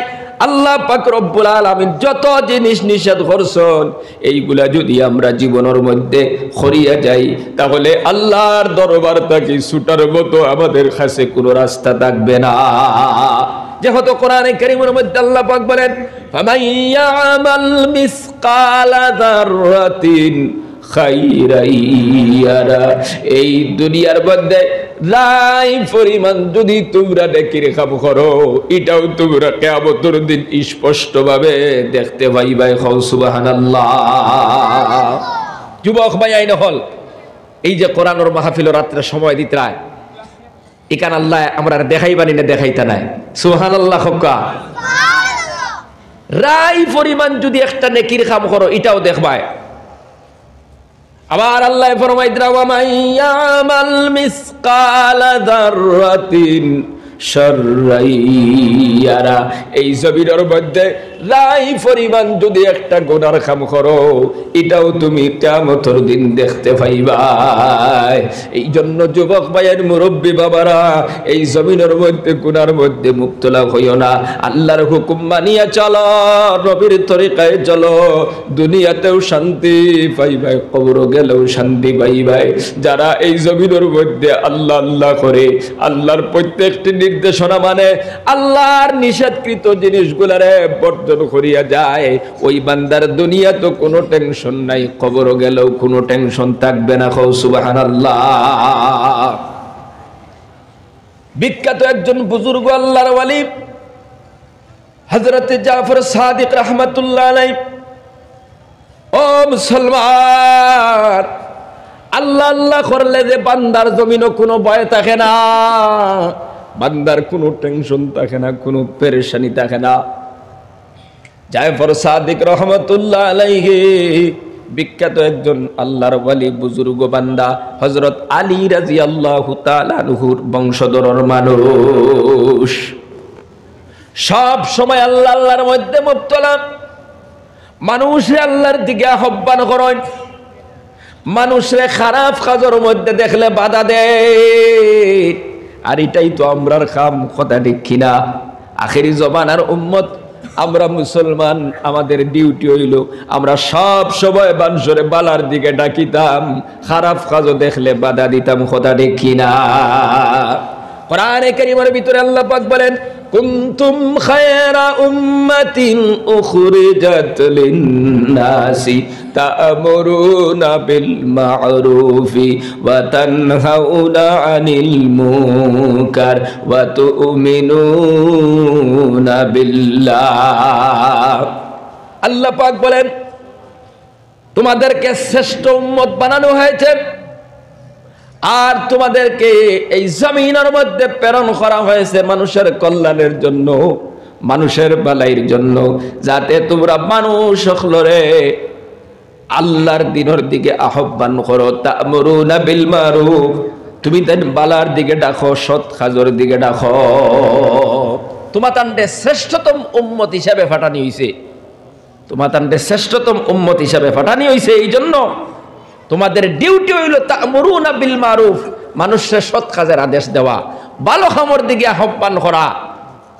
আল্লাহ পাক রব্বুল আলামিন যত জিনিস নিষেধ করছেন এইগুলা যদি আমরা জীবনের মধ্যে করিয়া যাই, তাহলে আল্লাহর দরবার থেকে ছুটার মতো আমাদের কাছে কোনো রাস্তা থাকবে না। যেহেতু কোরআনে কারীমের মধ্যে আল্লাহ পাক বলেন ফামান ইয়ামাল মিসকালা যাররাতিন খাইরাই ইয়ারা, এই দুনিয়ার মধ্যে লাই পরিমাণ যদি তোমরা নেকির কাম করো এটাও তোমরা কিয়ামতের দিন স্পষ্টভাবে দেখতে পাইবা। সুবহানাল্লাহ। যুবক ভাই আইন হল এই যে কোরআনের মাহফিল রাত্রে সময় দিতে রায়, এখান আল্লাহ আমরা দেখাইবানি না দেখাইতা নাই। সুবহানাল্লাহ। খোকা রাই পরিমাণ যদি একটা নেকির কাম করো এটাও দেখবাই। আবার আল্লাহ ফরমাইতরা ওয়া মাইয়ামাল মিসকালা যাররাতিন শাররাইয়ারা, এই জমিনের মধ্যে লাই পরিমাণ যদি একটা গুনার কাম করো এটাও তুমি কিয়ামতের দিন দেখতে পাইবা। এই জন্য যুবক ভাইয়ের মুরব্বী বাবারা, এই জমিনের মধ্যে গুনার মধ্যে মুবতলা হইও না, আল্লাহর হুকুম মানিয়া চলো, নবীর তরিকায় চলো, দুনিয়াতেও শান্তি পাইবাই, কবরে গেলেও শান্তি পাইবাই। যারা এই জমিনের মধ্যে আল্লাহ আল্লাহ করে, আল্লাহর প্রত্যেকটি নির্দেশনা মানে, আল্লাহর নিষেধকৃত জিনিসগুলারে বর্জন করিয়া যায়, ওই বান্দার দুনিয়া তো কোনো টেনশন নাই, কবর গেলেও কোনো টেনশন থাকবে না। সুবহানাল্লাহ। বিখ্যাত একজন বুজুর্গ আল্লাহর ওয়ালি হযরত জাফর সাদিক রাহমাতুল্লাহ আলাইহি, ও মুসলমান, আল্লাহ আল্লাহ করলে যে বান্দার জমিনও কোনো ভয় থাকে না, বান্দার কোনো টেনশন থাকে না, কোনো পেরেশানি থাকে না। জাফর সাদিক রহমাতুল্লাহ আলাইহি বিখ্যাত একজন আল্লাহর ওয়ালি বুজুর্গ বান্দা, হযরত আলী রাদিয়াল্লাহু তাআলা আনহুর বংশধরের মানুষ, সব সময় আল্লাহ আল্লাহর মধ্যে মুবতলা, মানুষে আল্লাহর দিকে আহ্বান করেন, মানুষরে খারাপ কাজের মধ্যে দেখলে বাধা দেয়। আর এটাই তো আমরার কাম, কথা ঠিক কিনা? আখেরি জমানার উম্মত আমরা মুসলমান, আমাদের ডিউটি হইল আমরা সব সময় মানুষরে বালার দিকে ডাকিতাম, খারাপ কাজও দেখলে বাধা দিতাম, কথা ঠিক কিনা? কোরআনে কারীমের ভিতরে আল্লাহ পাক বলেন, কুনতুম খায়রা উম্মাতিন উখরিজাত লিন-নাসি তা'মুরুনা বিল মা'রুফি ওয়া তানহাউনা আনিল মুনকার ওয়া তু'মিনুনা বিল্লাহ। আল্লাহ পাক বলেন, তোমাদেরকে শ্রেষ্ঠ উম্মত বানানো হয়েছে আর তোমাদেরকে এই জমিনের মধ্যে প্রেরণ করা হয়েছে মানুষের কল্যাণের জন্য, মানুষের ভালাইয়ের জন্য, যাতে তোমরা মানুষ সকলরে আল্লাহর দ্বীনের দিকে আহ্বান করো। তা'মুরুনা বিল মারুফ, তুমি তাই বালার দিকে ডাকো, সৎ কাজের দিকে ডাকো। তোমাদের শ্রেষ্ঠতম উম্মত হিসাবে ফাটানি হইছে, তোমাদের শ্রেষ্ঠতম উম্মত হিসাবে ফাটানি হইছে। এই জন্য তোমাদের ডিউটি হইল তা'মুরুনা বিল মারুফ, মানুষের সৎ কাজের আদেশ দেওয়া, ভালো কামের দিকে আহ্বান করা,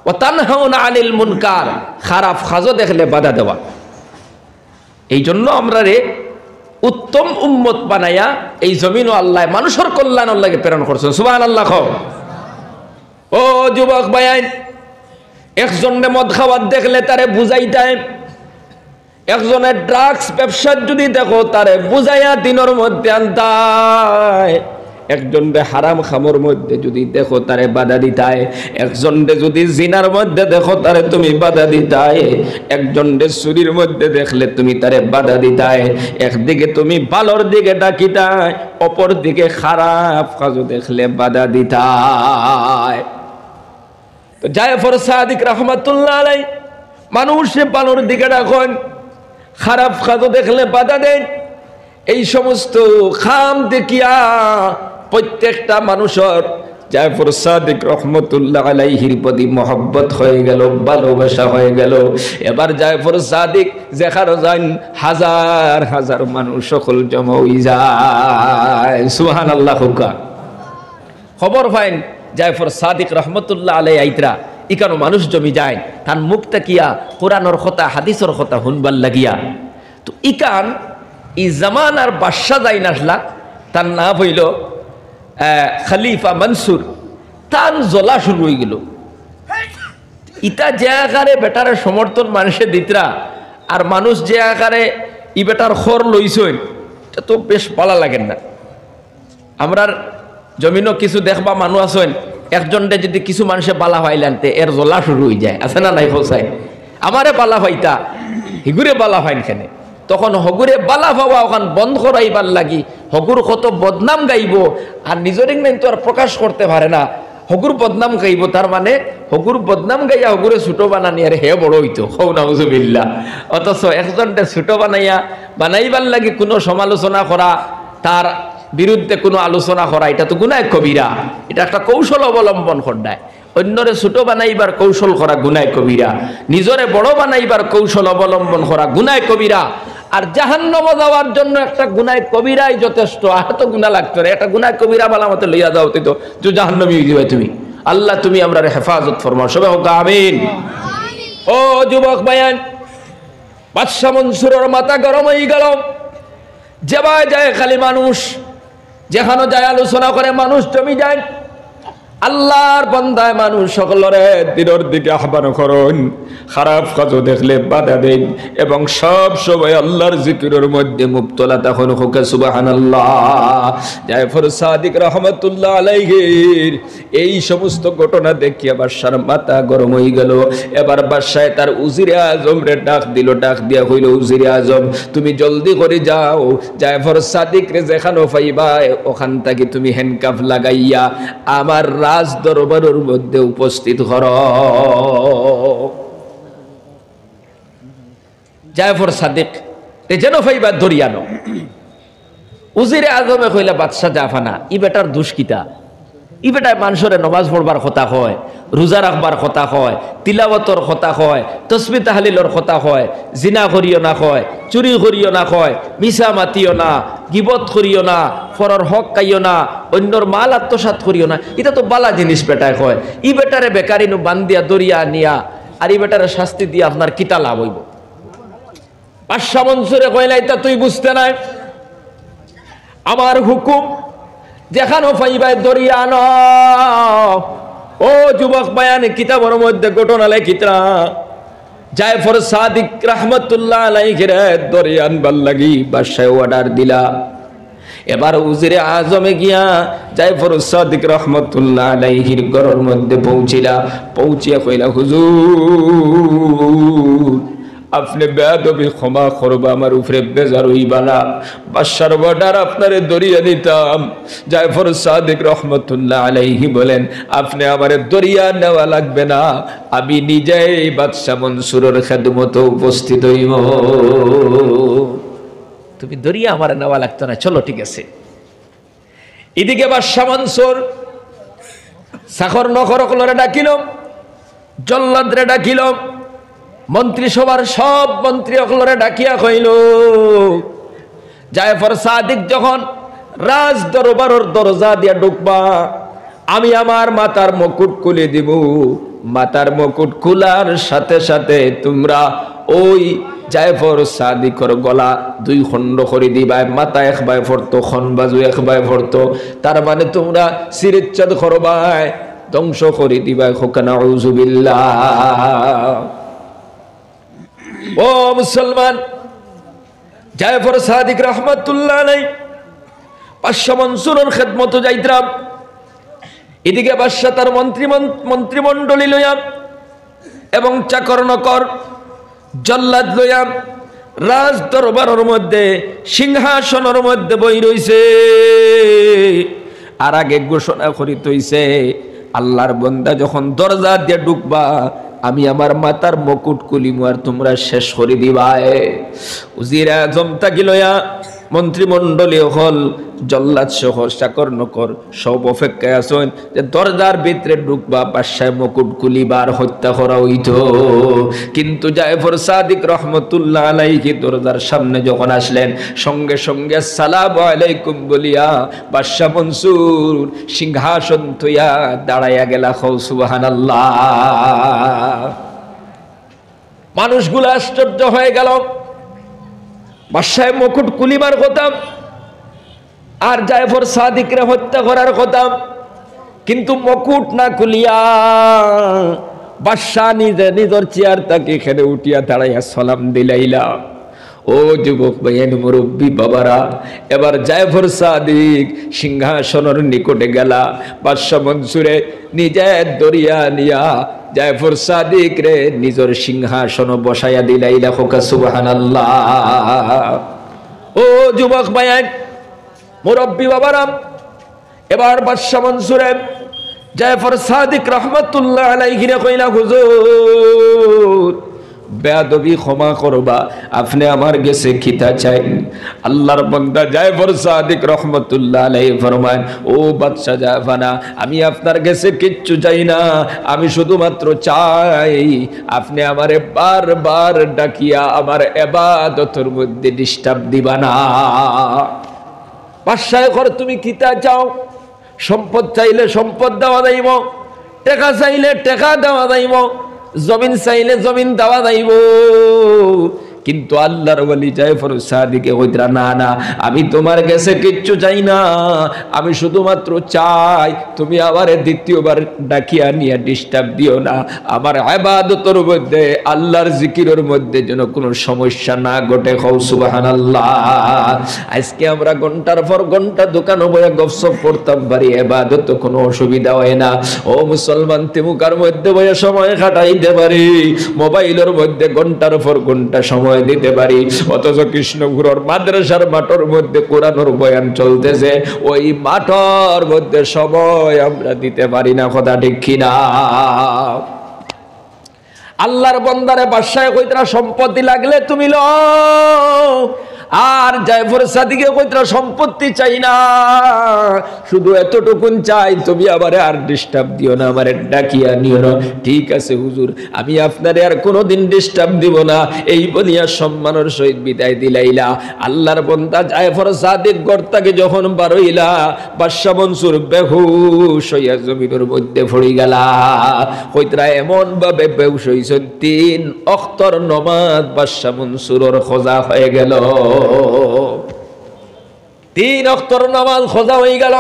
ওয়া তানহাউনা আনিল মুনকার, খারাপ কাজ দেখলে বাধা দেওয়া। এই জন্য আমরা উত্তম উম্মত বানাইয়া এই জমিন ও আল্লাহ মানুষের কল্যাণের লাগে প্রেরণ করছেন। সুবহানাল্লাহ। ও যুবক ভাইয়ান, একজনে মদ খাওয়ার দেখলে তারে বুঝাইতায়, একজনের ড্রাগস ব্যবসা যদি দেখো তারে বুঝাইয়া দিনের মধ্যে আনতায়, একজনরে হারাম খামর মধ্যে যদি দেখো তারে বাধা দিতায়, একজনরে যদি জিনার মধ্যে দেখো তারে তুমি বাধা দিতায়, একজনরে চুরির মধ্যে দেখলে তুমি তারে বাধা দিতায়। একদিকে তুমি ভালোর দিকে ডাকিতায়, অপর দিকে খারাপ কাজ দেখলে বাধা দিতায়। তো জাফর সাদিক রহমাতুল্লাহ আলাইহি মানুষে ভালোর দিকে ডাকেন, খারাপ কাজ দেখলে বাধা দেন। এই সমস্ত খাম দেখিয়া প্রত্যেকটা মানুষের জাফর সাদিক রহমতুল্লাহ আলাইহির প্রতি মহব্বত হয়ে গেল, ভালোবাসা হয়ে গেল। এবার জাফর সাদিক যেখানে যান হাজার হাজার মানুষ সকল জমা হয়ে যায়। সুবহানাল্লাহ। খবর পাইন জাফর সাদিক রহমতুল্লাহ আলাইহি আইতরা ইকানো মানুষ জমি যায়, তার মুখ তাকিয়া কোরআনের কথা হাদিসের কথা শুনবার লাগিয়া। তো ইকান ই জামানার বাদশা যাই নাসলা, তার নাম হইল খলিফা মনসুর, তার জ্বলা শুরু হয়ে গেল। ইটা যে আকারে বেটারে সমর্থন মানুষে দিতরা, আর মানুষ যে আকারে ই বেটার খর লইছেন, এটা তো বেশ ভালো লাগেন না। আমরার জমিনও কিছু দেখবা মানুষ আছেন, একজনটা যদি কিছু মানুষে বালা হইলানতে এর জ্বলা শুরু হয়ে যায়, আছে না নাই? হোসাই আমারে বালা হইতা হিগুরে বালা হইন খেনে, তখন হগুরে বালা ভাবা ওখান বন্ধ করাইবার লাগি হগুর কত বদনাম গাইব, আর নিজের তো আর প্রকাশ করতে পারে না, হগুর বদনাম গাইব। তার মানে হগুর বদনাম গাইয়া হগুরে ছোটো বানানি আর হে বড় হইতো, হৌ নাউজুবিল্লাহ। অথচ একজনটা ছোটো বানাইবার লাগি কোনো সমালোচনা করা, তার বিরুদ্ধে কোনো আলোচনা করা, এটা তো গুনাহ কবিরা। এটা একটা কৌশল অবলম্বন করদায়। অন্যরে ছোট বানাইবার কৌশল করা গুনাহ কবিরা, নিজরে বড় বানাইবার কৌশল অবলম্বন করা গুনাহ কবিরা। আর জাহান্নামে যাওয়ার জন্য একটা গুনাহ কবিরাই যথেষ্ট, আর তো গুনাহ লাগতো না। একটা গুনাহ কবিরা বালা মতে লইয়া যাও তো জাহান্নামী হয়ে যাবে তুমি। আল্লাহ তুমি আমরা হেফাজত ফরমাও, সবাই হোক আমিন। ও যুবক ভাইয়ান, বাদশা মনসুরের মাথা গরম হয়ে গেল। যেবায় যায় খালি মানুষ, যেখানে যায় আলোচনা করে মানুষ জমি যায়। আল্লাহর বান্দায় মানুষ সকলরে দিনের দিকে আহ্বান করুন, খারাপ কাজ দেখলে বাধা দেন, এবং সব সময় আল্লাহর জিকিরের মধ্যে মুবতলা তখন হোক। সুবহানাল্লাহ। জাফর সাদিক রহমতুল্লাহ আলাইহির এই সমস্ত ঘটনা দেখিয়া বাদশার মাথা গরম হয়ে গেল। এবার বাদশাহ তার উজিরে আজম রে ডাক দিল, ডাক দিয়া হইল, উজিরে আজম তুমি জলদি করে যাও, জাফর সাদিক রে যেখানে পাইবা ওখান থেকে তুমি হ্যান্ডকাফ লাগাইয়া আমার রাজ দরবারের মধ্যে উপস্থিত কর। জাফর সাদিক যেন ফাইবা ধরিয়ানো। উজিরে আজমে কইলা বাদশা জাফানা, ই বেটার দুষ্কিতা, ই বেটায় মানুষের নমাজ পড়বার কথা হয়, রোজা রাখবার কথা হয়, তিলাওয়াতর কথা হয়, তসবিহ তাহলিলর কথা হয়, জিনা করিও না হয়, চুরি করিও না হয়, মিছা মাতিও না, গিবত করিও না, ফরর হক খাইও না, অন্যর মাল আত্মসাৎ করিও না। এটা তো বালা জিনিস বেটায় হয়। ই বেটারে বেকারিনু বান্দিয়া দরিয়া নিয়া আর ই বেটারে শাস্তি দিয়ে আপনার কিতা লাভ হইব? বাদশা মনসুরে কইলা এটা তুই বুঝতে নাই, আমার হুকুম যেখানে পাইবাই দরিয়া ন ও যুবক বায়ানে কিতাবের মধ্যে ঘটনা লেখিতরা জায়ফর সাদিক রহমতুল্লাহ আলাইহি রে দরিয়ান বাল্লাগি বাদশাহ অর্ডার দিলা এবার উজিরে আজমে গিয়া জায়ফর সাদিক রহমতুল্লাহ আলাইহির ঘরের মধ্যে পৌঁছিয়া কইলা হুজুর আপনি বেয়াদবি ক্ষমা করবা আমার উপরে বেজার হইবা না বাদশার অর্ডার আপনারে দরিয়া নিতাম জায়ফর সাদিক রহমতুল্লাহ আলাইহি বলেন আপনি আমারে দরিয়া নেওয়া লাগবে না আমি নিজেই বাদশা মনসুরের খেদমতে উপস্থিত হইব তুমি দরিয়া আমার নেওয়া লাগতো না চলো ঠিক আছে এদিকে বাদশা মনসুর সাখর নখর কলরে ডাকিল জল্লাদরে ডাকিল মন্ত্রিসভার সব মন্ত্রী অকলরে ডাকিয়া কইল জায়ফর সাদিক যখন রাজ দরবারের দরজা দিয়া ঢুকবা আমি আমার মাথার মুকুট খুলে দিব মাথার মুকুট খোলার সাথে সাথে তোমরা ওই জায়ফর সাদিকর গলা দুই খণ্ড করে দিবা মাথা একবার ফরতো খন বাজু একবার ফরতো তার মানে তোমরা শিরচ্ছেদ করবাই ধ্বংস করে দিবা খোকানা আউযুবিল্লাহ ও মুসলমান জায়ফর সাদিক রহমতুল্লাহ আলাইহি বাদশা মনসুরের খেদমতে যাইতাম এদিকে বাদশা তার মন্ত্রিমণ্ডলী লইয়া এবং চাকর নকর জল্লাদ লইয়া রাজ দরবারের মধ্যে সিংহাসনের মধ্যে বই রইছে আর আগে ঘোষণা করিত হইছে আল্লাহর বান্দা যখন দরজা দিয়ে ঢুকবা আমি আমার মাথার মুকুট খুলিমু আর তোমরা শেষ করে দিবা উজির আজম তাকি লইয়া মন্ত্রিমণ্ডলী হল জল্লাদ সহ চাকর নকর সব অপেক্ষায় আছেন যে দরজার ভিতরে ঢুকবা বাদশাহ মুকুট খুলিবার হত্যা করা হইত কিন্তু জায়ফর সাদিক রহমতুল্লাহ আলাইহি দরজার সামনে যখন আসলেন সঙ্গে সঙ্গে আসসালামু আলাইকুম বলিয়া বাদশাহ মনসুর সিংহাসন থইয়া দাঁড়াইয়া গেলা সুবহানাল্লাহ মানুষগুলো আশ্চর্য হয়ে গেল বাদশাহ মুকুট খুলিবার কথা আর জায়ফর সাদিকরে হত্যা করার কথা কিন্তু মুকুট না খুলিয়া বাদশাহ নিজের চেয়ার তাকে এখানে উঠিয়া দাঁড়াইয়া সালাম দিলাইলা ও যুবক ভাইয়ের মুরব্বী বাবারা এবার জায়ফর সাদিক সিংহাসনের নিকটে গেলা বাদশা মনসুরে নিজে দরিয়া নিয়া জায়ফর সাদিক রে নিজের সিংহাসন বসাইয়া দিলাইলা খোকা সুবহানাল্লাহ ও যুবক ভাইয়ের মুরব্বী বাবারা এবার বাদশা মনসুরে জায়ফর সাদিক রহমতুল্লাহ আলাইহি রে কইলা হুজুর বেয়াদবি ক্ষমা করবা আপনি আমার কাছে খিতা চাইন আল্লাহর বান্দা জায়ফর সাদিক রহমতুল্লাহ আলাইহি ফরমান ও বাদশা জাফানা আমি আপনার কাছে কিচ্ছু চাই না আমি শুধুমাত্র চাই আপনি আমারে বারবার ডাকিয়া আমার ইবাদতের মধ্যে ডিস্টার্ব দিবা না বাদশাহ কর তুমি খিতা চাও সম্পদ চাইলে সম্পদ দেওয়া যাইব টাকা চাইলে টাকা দেওয়া যাইব জমিন চাইলে জমিন দেওয়া যাইব কিন্তু আল্লাহর ওলি জায়ফর সাদিকে কইরা না না আমি তোমার কাছে কিচ্ছু চাই না আমি শুধুমাত্র চাই তুমি আমারে দ্বিতীয়বার ডাকিয়া নিয়ে ডিস্টার্ব দিও না আমার ইবাদতের মধ্যে আল্লাহর জিকিরের মধ্যে যেন কোনো সমস্যা না ঘটে কও সুবহানাল্লাহ আজকে আমরা ঘন্টার পর ঘন্টা দোকানে বসে গপসপ করতাম পারি ইবাদত কোনো অসুবিধা হয় না ও মুসলমান তিমুকার মধ্যে বসে সময় কাটাইতে পারি মোবাইলের মধ্যে ঘন্টার পর ঘন্টা সময় দিতে পারি অথচ কৃষ্ণগুরুর মাদ্রাসার মাঠের মধ্যে কোরআনের বয়ান চলতেছে ওই মাঠের মধ্যে সময় আমরা দিতে পারি না কথা ঠিক কিনা আল্লাহর বান্দারে বাদশাহ কইতরা সম্পত্তি লাগলে তুমি লও আর জায়ফর সাদিকে কইতরা সম্পত্তি চাই না শুধু এতটুকুন চাই তুমি আমারে আর ডিস্টার্ব দিও না আমারে ডাকিয়া নিও না ঠিক আছে হুজুর আমি আপনারে আর কোনোদিন ডিস্টার্ব দিব না এই বলিয়া সম্মানের সহিত বিদায় দিলাইলা আল্লাহর বান্দা জায়ফর সাদিক গর্তাকে যখন বারইলা বাদশা মনসুর বেহুশ হইয়া জমিনের মধ্যে পড়ে গেলা কইতরা এমন ভাবে বেহুশ হইছেন 3 ওয়াক্তের নামাজ বাদশা মনসুরের খোঁজা হয়ে গেল 3 ওয়াক্তের নামাজ খোঁজা হয়ে গেল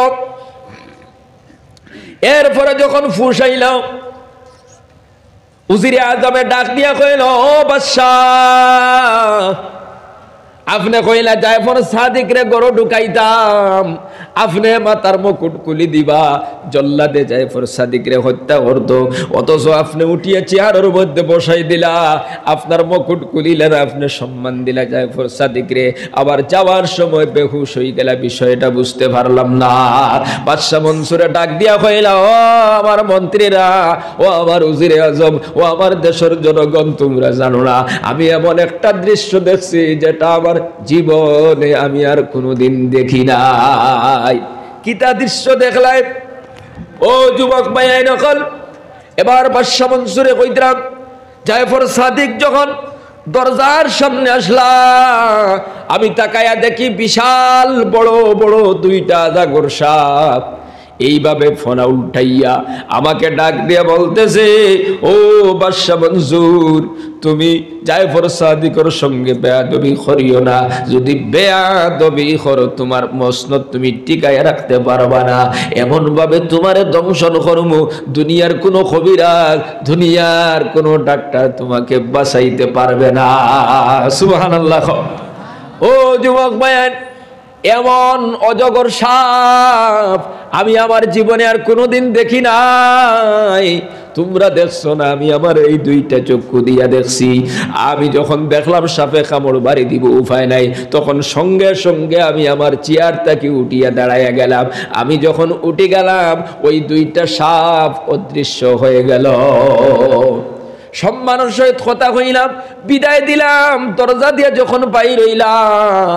এরপরে যখন ফুসাইল উজিরে আজমে ডাক দিয়া কইল, ও বাদশাহ, আপনি কইলা জায়ফর সাদিক রে গরো ঢুকাইতাম, আপনি মাতার মুকুট খুলি দিবা, জল্লাদে জায়ফর সাদিক রে হত্যা করত, অথচ আপনি উঠিয়ে চেয়ারের মধ্যে বসাই দিলা, আপনার মুকুট খুলিলেন, আপনি সম্মান দিলা জায়ফর সাদিক রে, আবার যাওয়ার সময় বেহুশ হয়ে গেলা, বিষয়টা বুঝতে পারলাম না। বাদশা মনসুরে ডাক দিয়া কইলা, ও আমার মন্ত্রীরা, ও আমার উজিরে আজম, ও আমার দেশের জনগণ, তোমরা জানো না আমি এমন একটা দৃশ্য দেখছি যেটা আমার জীবনে আমি আর কোনোদিন দেখি নাই। কিতা দৃশ্য দেখলাই? ও যুবক ভাই নকল, এবার বাদশা মনসুরে কইতাম, জায়ফর সাদিক যখন দরজার সামনে আসলা, আমি তাকায়া দেখি বিশাল বড় বড় দুইটা জাগর সাপ এইভাবে ফোনা উঠাইয়া আমাকে ডাক দিয়ে বলতেছে, ও বাদশা মনসুর, তুমি জায়ফর সাদিকের সঙ্গে বেয়াদবি করিও না, যদি বেয়াদবি করো তোমার মসনদ তুমি টিকায় রাখতে পারবা না, এমন ভাবে তোমারে দংশন করমু, দুনিয়ার কোনো কবিরাজ, দুনিয়ার কোনো ডাক্তার তোমাকে বাঁচাইতে পারবে না। সুবহানাল্লাহ। ও যুবক ভাই, এমন অজগর সাপ আমি আমার জীবনে আর কোনোদিন দেখি নাই। তোমরা দেখছো না, আমি আমার এই দুইটা চক্ষু দিয়া দেখছি। আমি যখন দেখলাম সাপে কামড় বাড়ি দিব, উপায় নাই, তখন সঙ্গে সঙ্গে আমি আমার চেয়ার থেকে উঠিয়া দাঁড়াইয়া গেলাম। আমি যখন উঠে গেলাম, ওই দুইটা সাপ অদৃশ্য হয়ে গেল। সম্মানের সহিত কথা কইলাম, বিদায় দিলাম, দরজা দিয়ে যখন বাইর হইলাম,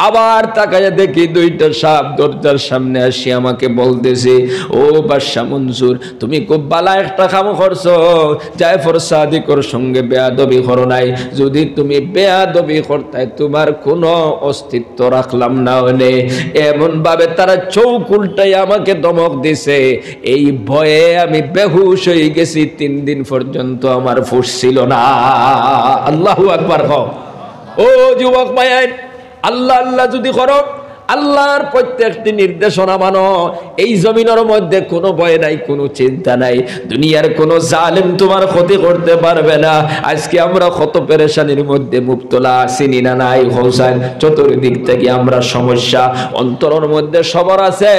আবার তাকাইয়া দেখি দুইটা সাপ দরজার সামনে আসি আমাকে বলতেছে, ও বাদশা মনসুর, তুমি খুব বালা একটা কাম করছো, জায়ফর সাদিকর সঙ্গে বেয়াদবি করো নাই, যদি তুমি বেয়াদবি করতে তোমার কোনো অস্তিত্ব রাখলাম না হলে। এমন ভাবে তারা চৌক উল্টাই আমাকে ধমক দিছে, এই ভয়ে আমি বেহুশ হয়ে গেছি, 3 দিন পর্যন্ত আমার ফুসছিল না। আল্লাহু আকবার। ও যুবক ভাই, আল্লাহ আল্লাহ যদি করো, আল্লাহর প্রত্যেকটি নির্দেশনা মানো, এই জমিনের মধ্যে কোনো ভয় নাই, কোনো চিন্তা নাই, দুনিয়ার কোনো জালেম তোমার ক্ষতি করতে পারবে না। আজকে আমরা কত পেরেশানির মধ্যে মুবতলা আছি না নাই হোসেন? চতুর্দিক থেকে আমরা সমস্যা, অন্তরের মধ্যে সবার আছে,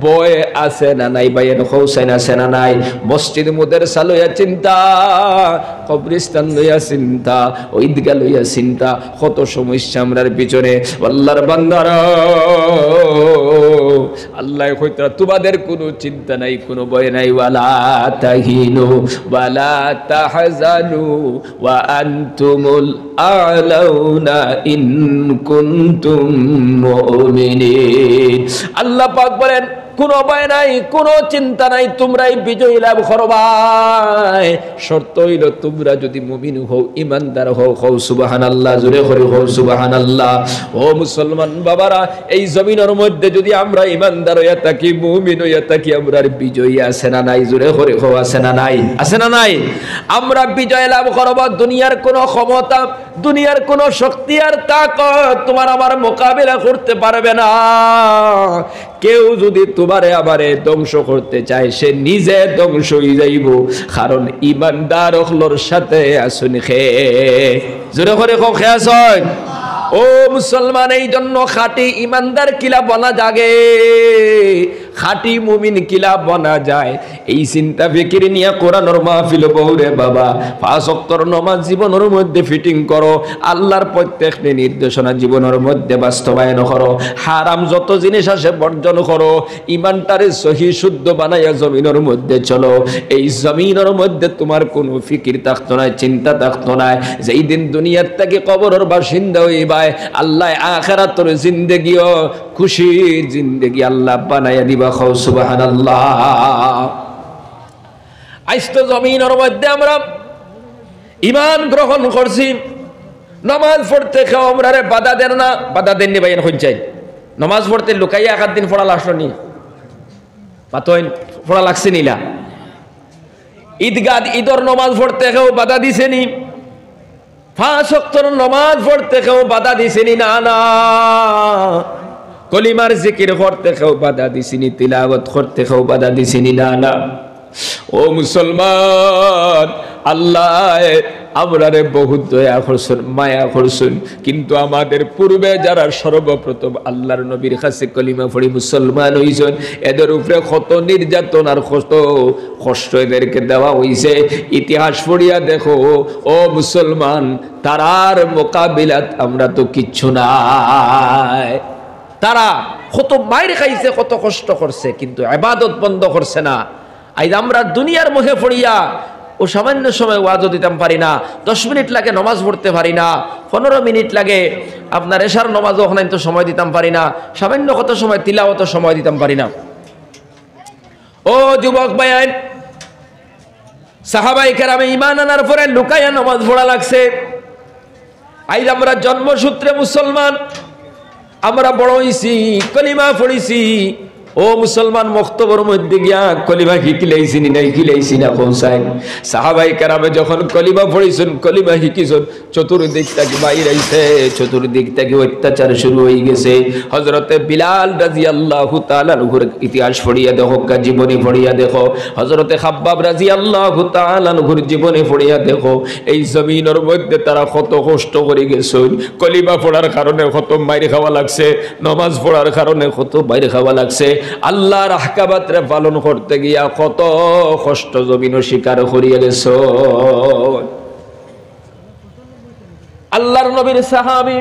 ভয় আছে না নাই ভাইয়ের হোসেন? আছে না নাই? মসজিদ মাদ্রাসা লইয়া চিন্তা, কবরস্থান লইয়া চিন্তা, ঈদগাহ লইয়া চিন্তা, কত সমস্যা আমরার পিছনে। আল্লাহর বান্দারা, আল্লাহ কইতা তোমাদের কোনো চিন্তা নাই, কোনো ভয় নাই, ওয়ালা তাহিনু ওয়ালা তাহজানু ওয়া আনতুমুল আ'লাউনা ইন কুনতুম মুমিনিন। আল্লাহ পাক বলেন, কোনো ভয় নাই, কোনো চিন্তা নাই, তোমরাই বিজয় লাভ করবাই। শর্ত হইল তোমরা যদি মুমিন হও, ইমানদার হও। হও সুবহানাল্লাহ, জোরে করে হও সুবহানাল্লাহ। ও মুসলমান বাবারা, এই জমিনের মধ্যে যদি আমরা ইমানদার হইয়া থাকি, মুমিন হইয়া থাকি, আমরা বিজয়ী আছে না নাই? জোরে করে হও, আছে না নাই? আছে না নাই? আমরা বিজয় লাভ করব। দুনিয়ার কোনো ক্ষমতা, দুনিয়ার কোনো শক্তি আর তাকত তোমার আমার মোকাবিলা করতে পারবে না। কেউ যদি তোমারে আবারে ধ্বংস করতে চায়, সে নিজে ধ্বংস হয়ে যাইব, কারণ ইমানদার হলোর সাথে আসুন খে। জোরে করে খে আসুন। ও মুসলমান, এই জন্য খাঁটি ইমানদার কিলা বনা জাগে, খাঁটি মুমিন কিলা বনা যায়, এই চিন্তা ফিকির নিয়ে কোরআনের মাহফিল বহুরে বাবা। 5 ওয়াক্তের নামাজ জীবনের মধ্যে ফিটিং করো, আল্লাহর প্রত্যেকটি নির্দেশনা জীবনের মধ্যে বাস্তবায়ন করো, হারাম যত জিনিস আসে বর্জন করো, ইমানটারে সহি শুদ্ধ বানাইয়া জমিনের মধ্যে চলো। এই জমিনের মধ্যে তোমার কোনো ফিকির থাকতো না, চিন্তা থাকতো না। যেই দিন দুনিয়ার থেকে কবরের বাসিন্দা হইবা, আল্লাহ আখিরাতের জিন্দেগিও খুশির জিন্দেগি আল্লাহ বানাইয়া দিবা। খাও সুবহানাল্লাহ। আজ তো জমিনের মধ্যে আমরা ঈমান গ্রহণ করছি, নামাজ পড়তে কেউ আমরা বাধা দেন না। বাধা দেননি ভাই, এখন চাই নামাজ পড়তে লুকাইয়া 1 দিন পড়া লাগলো নি, পাতইন পড়া লাগছে নিলা। ঈদগাহ ঈদর নামাজ পড়তে কেউ বাধা দিছে নি? 5 ওয়াক্তের নামাজ পড়তে কেউ বাধা দিছেনি? না না। কলিমার জিকির করতে কেউ বাধা দিছিনি, তিলাওয়াত করতে কেউ বাধা দিছিনি, না না। ও মুসলমান, আল্লাহ আমরারে বহুত দয়া করছেন, মায়া করছেন, কিন্তু আমাদের পূর্বে যারা সর্বপ্রথম আল্লাহর নবীর কাছে কলিমা পড়ি মুসলমান হইছেন, এদের উপরে কত নির্যাতন আর কত কষ্ট এদেরকে দেওয়া হইছে। ইতিহাস পড়িয়া দেখো ও মুসলমান, তারার মোকাবিলাত আমরা তো কিচ্ছু নাই। তারা কত মাইর খাইছে, কত কষ্ট করছে, কিন্তু ইবাদত বন্ধ করছে না। আজ আমরা দুনিয়ার মুখে পড়িয়া ও সামান্য সময় ওয়াজও দিতাম পারি না, 10 মিনিট লাগে নমাজ পড়তে পারি না, 15 মিনিট লাগে আপনার এশার নমাজও ওখানে তো সময় দিতাম পারি না, সামান্য কত সময় তিলাওয়াতও সময় দিতাম পারি না। ও যুবক ভাইয়ের, সাহাবায়ে কেরামে ঈমান আনার পরে লুকায়া নামাজ পড়া লাগছে। আজ আমরা জন্মসূত্রে মুসলমান, আমরা বড় হইছি, কলিমা পড়িছি। ও মুসলমান, মক্তবর মধ্যে গিয়া কলিমা শিখিলাইছি নাই, শিখিলাইছি না পৌঁছায়। সাহাবায়ে কেরামে যখন কলিমা পড়িছেন, কলিমা শিখিছেন, চতুর্দিক থেকে বাইর আইছে, চতুর্দিক থেকে অত্যাচার শুরু হয়ে গেছে। হযরতে বিলাল রাদিয়াল্লাহু তাআলা আনহুর ইতিহাস পড়িয়া দেখো, জীবনী পড়িয়া দেখো। হযরতে খাব্বাব রাদিয়াল্লাহু তাআলা আনহুর জীবনী পড়িয়া দেখো। এই জমিনের মধ্যে তারা কত কষ্ট করে গেছেন, কলিমা পড়ার কারণে কত মাইর খাওয়া লাগছে, নামাজ পড়ার কারণে কত মাইর খাওয়া লাগছে, আল্লাহর আহকামাতরে পালন করতে গিয়া কত কষ্ট জমিন স্বীকার করিয়া গেছ। আল্লাহর নবীর সাহাবী